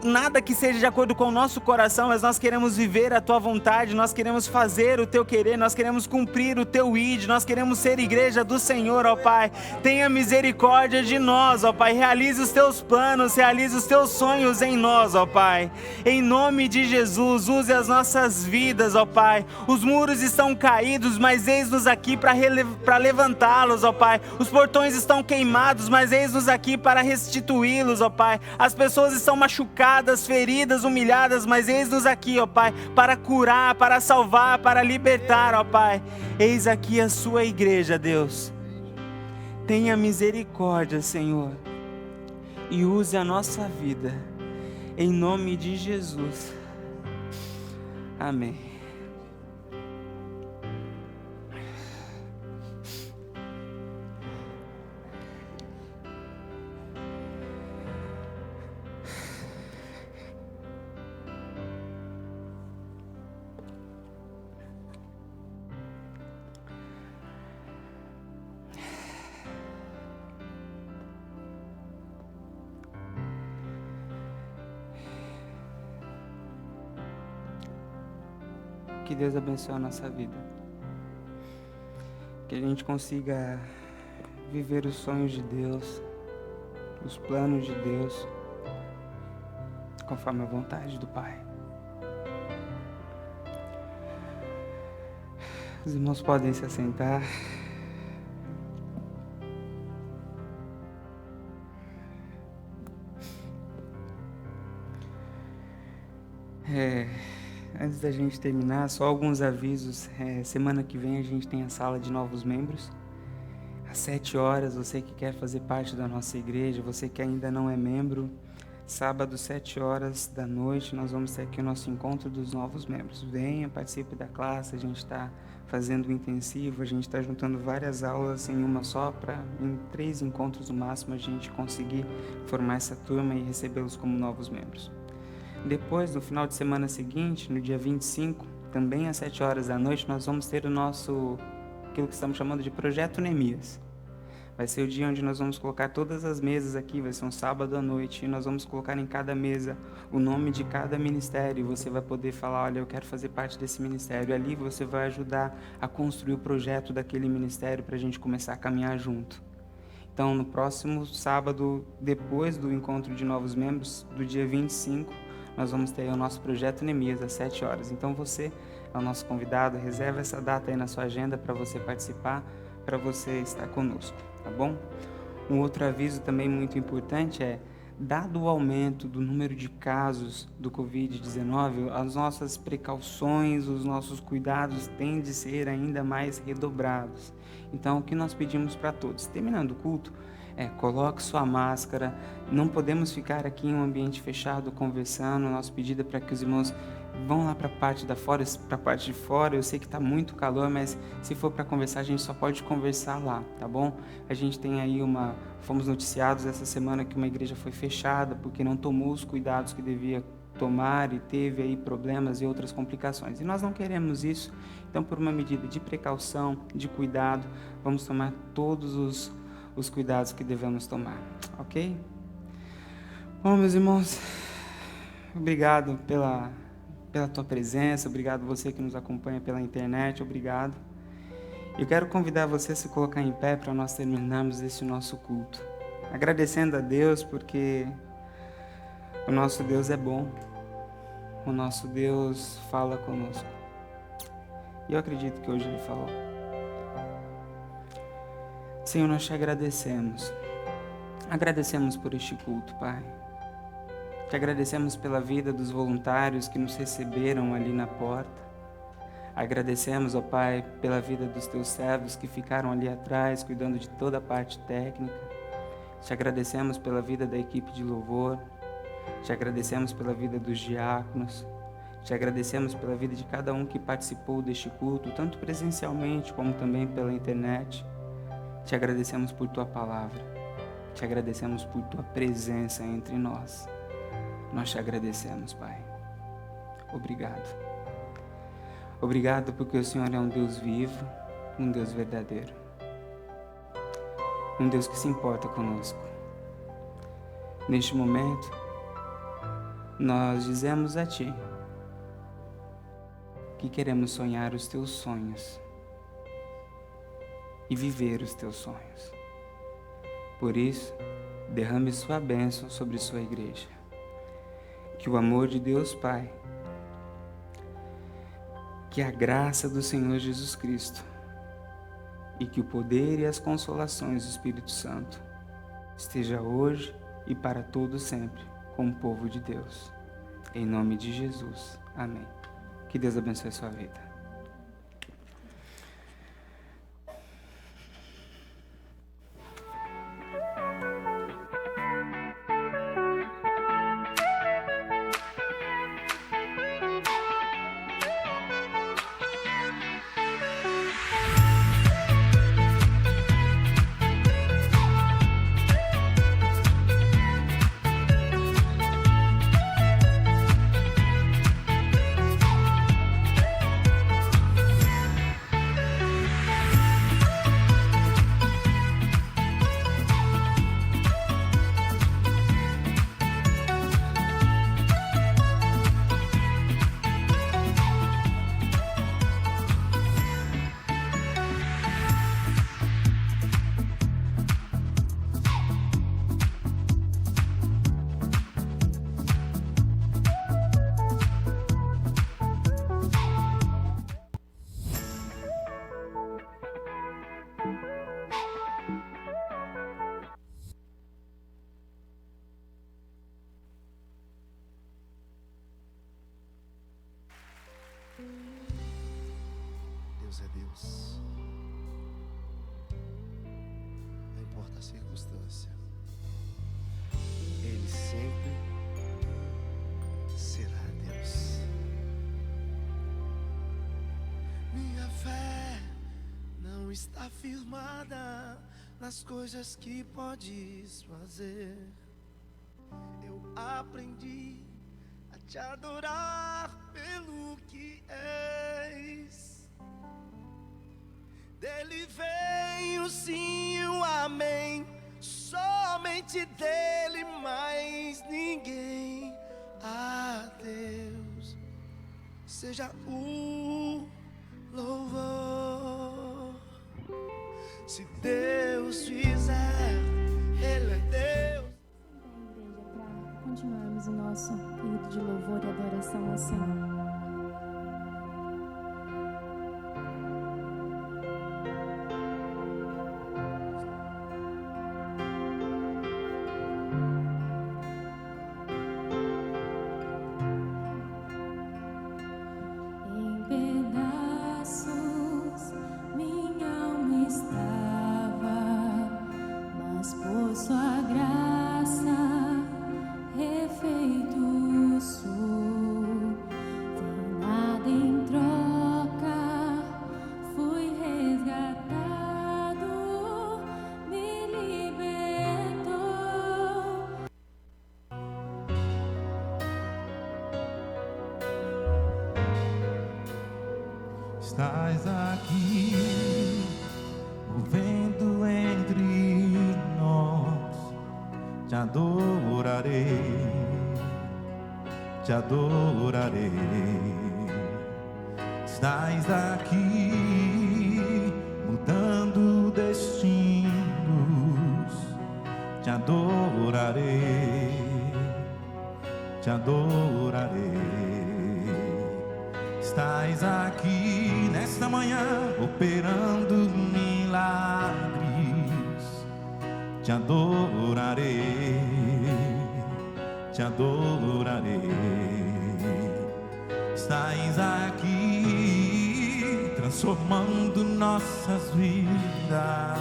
nada que seja de acordo com o nosso coração, mas nós queremos viver a Tua vontade, nós queremos fazer o Teu querer, nós queremos cumprir o Teu ID, nós queremos ser igreja do Senhor, ó Pai. Tenha misericórdia de nós, ó Pai, realize os Teus planos, realize os Teus sonhos em nós, ó Pai. Em nome de Jesus, use as nossas vidas, ó Pai. Os muros estão caídos, mas eis-nos aqui para levantá-los, ó Pai. Os portões estão queimados, mas eis-nos aqui para restituí-los, ó Pai. As pessoas estão machucadas, feridas, humilhadas, mas eis-nos aqui, ó Pai, para curar, para salvar, para libertar, ó Pai. Eis aqui a sua igreja, Deus. Tenha misericórdia, Senhor, e use a nossa vida. Em nome de Jesus. Amém. Que Deus abençoe a nossa vida. Que a gente consiga viver os sonhos de Deus, os planos de Deus, conforme a vontade do Pai. Os irmãos podem se assentar. Antes da gente terminar, só alguns avisos. Semana que vem a gente tem a sala de novos membros. Às 7 horas, você que quer fazer parte da nossa igreja, você que ainda não é membro, sábado, 7 horas da noite, nós vamos ter aqui o nosso encontro dos novos membros. Venha, participe da classe, a gente está fazendo o intensivo, a gente está juntando várias aulas em uma só, para em 3 encontros no máximo a gente conseguir formar essa turma e recebê-los como novos membros. Depois, no final de semana seguinte, no dia 25, também às 7 horas da noite, nós vamos ter aquilo que estamos chamando de Projeto Neemias. Vai ser o dia onde nós vamos colocar todas as mesas aqui, vai ser um sábado à noite, e nós vamos colocar em cada mesa o nome de cada ministério. Você vai poder falar, olha, eu quero fazer parte desse ministério. Ali você vai ajudar a construir o projeto daquele ministério para a gente começar a caminhar junto. Então, no próximo sábado, depois do encontro de novos membros, do dia 25, nós vamos ter o nosso Projeto Neemias às 7 horas. Então você é o nosso convidado, reserva essa data aí na sua agenda para você participar, para você estar conosco, tá bom? Um outro aviso também muito importante é, dado o aumento do número de casos do Covid-19, as nossas precauções, os nossos cuidados têm de ser ainda mais redobrados. Então, o que nós pedimos para todos? Terminando o culto, coloque sua máscara, não podemos ficar aqui em um ambiente fechado conversando. Nosso pedido é para que os irmãos vão lá para a parte de fora. Eu sei que está muito calor, mas se for para conversar, a gente só pode conversar lá, tá bom? A gente tem aí fomos noticiados essa semana que uma igreja foi fechada porque não tomou os cuidados que devia tomar e teve aí problemas e outras complicações. E nós não queremos isso, então por uma medida de precaução, de cuidado, vamos tomar todos os cuidados que devemos tomar, ok? Bom, meus irmãos, obrigado pela tua presença, obrigado você que nos acompanha pela internet, obrigado. Eu quero convidar você a se colocar em pé para nós terminarmos esse nosso culto, agradecendo a Deus porque o nosso Deus é bom, o nosso Deus fala conosco, e eu acredito que hoje Ele falou. Senhor, nós te agradecemos por este culto, Pai. Te agradecemos pela vida dos voluntários que nos receberam ali na porta. Agradecemos, ó Pai, pela vida dos teus servos que ficaram ali atrás, cuidando de toda a parte técnica. Te agradecemos pela vida da equipe de louvor. Te agradecemos pela vida dos diáconos. Te agradecemos pela vida de cada um que participou deste culto, tanto presencialmente como também pela internet. Te agradecemos por tua palavra. Te agradecemos por tua presença entre nós. Nós te agradecemos, Pai. Obrigado. Obrigado porque o Senhor é um Deus vivo, um Deus verdadeiro. Um Deus que se importa conosco. Neste momento, nós dizemos a Ti que queremos sonhar os Teus sonhos e viver os Teus sonhos. Por isso, derrame sua bênção sobre sua igreja. Que o amor de Deus Pai, que a graça do Senhor Jesus Cristo e que o poder e as consolações do Espírito Santo esteja hoje e para todo sempre com o povo de Deus. Em nome de Jesus. Amém. Que Deus abençoe a sua vida. Deus é Deus. Não importa a circunstância, Ele sempre será Deus. Minha fé não está firmada nas coisas que podes fazer. Eu aprendi a te adorar pelo que és. Dele vem o sim e o amém, somente dele, mais ninguém. A Deus seja o louvor. Se Deus fizer, Ele é Deus. Igreja, para continuarmos o nosso período de louvor e adoração ao Senhor. Sua graça, refeito sou, sem nada em troca, fui resgatado, me libertou. Estás aqui, movendo entre nós, te adorarei, te adorarei. Estás aqui, mudando destinos, te adorarei, te adorarei. Estás aqui nesta manhã, operando milagres, te adorarei, te adorarei. Estás aqui, transformando nossas vidas.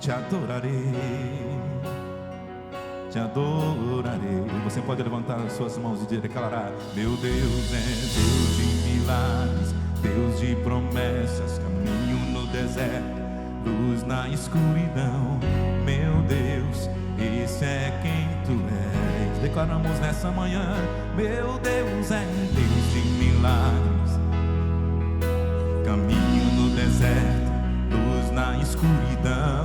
Te adorarei, te adorarei. Você pode levantar as suas mãos e declarar: meu Deus é Deus de milagres, Deus de promessas, caminho no deserto, luz na escuridão. Meu Deus, esse é quem tu és. Declaramos nessa manhã: meu Deus é Deus de milagres, caminho no deserto, luz na escuridão.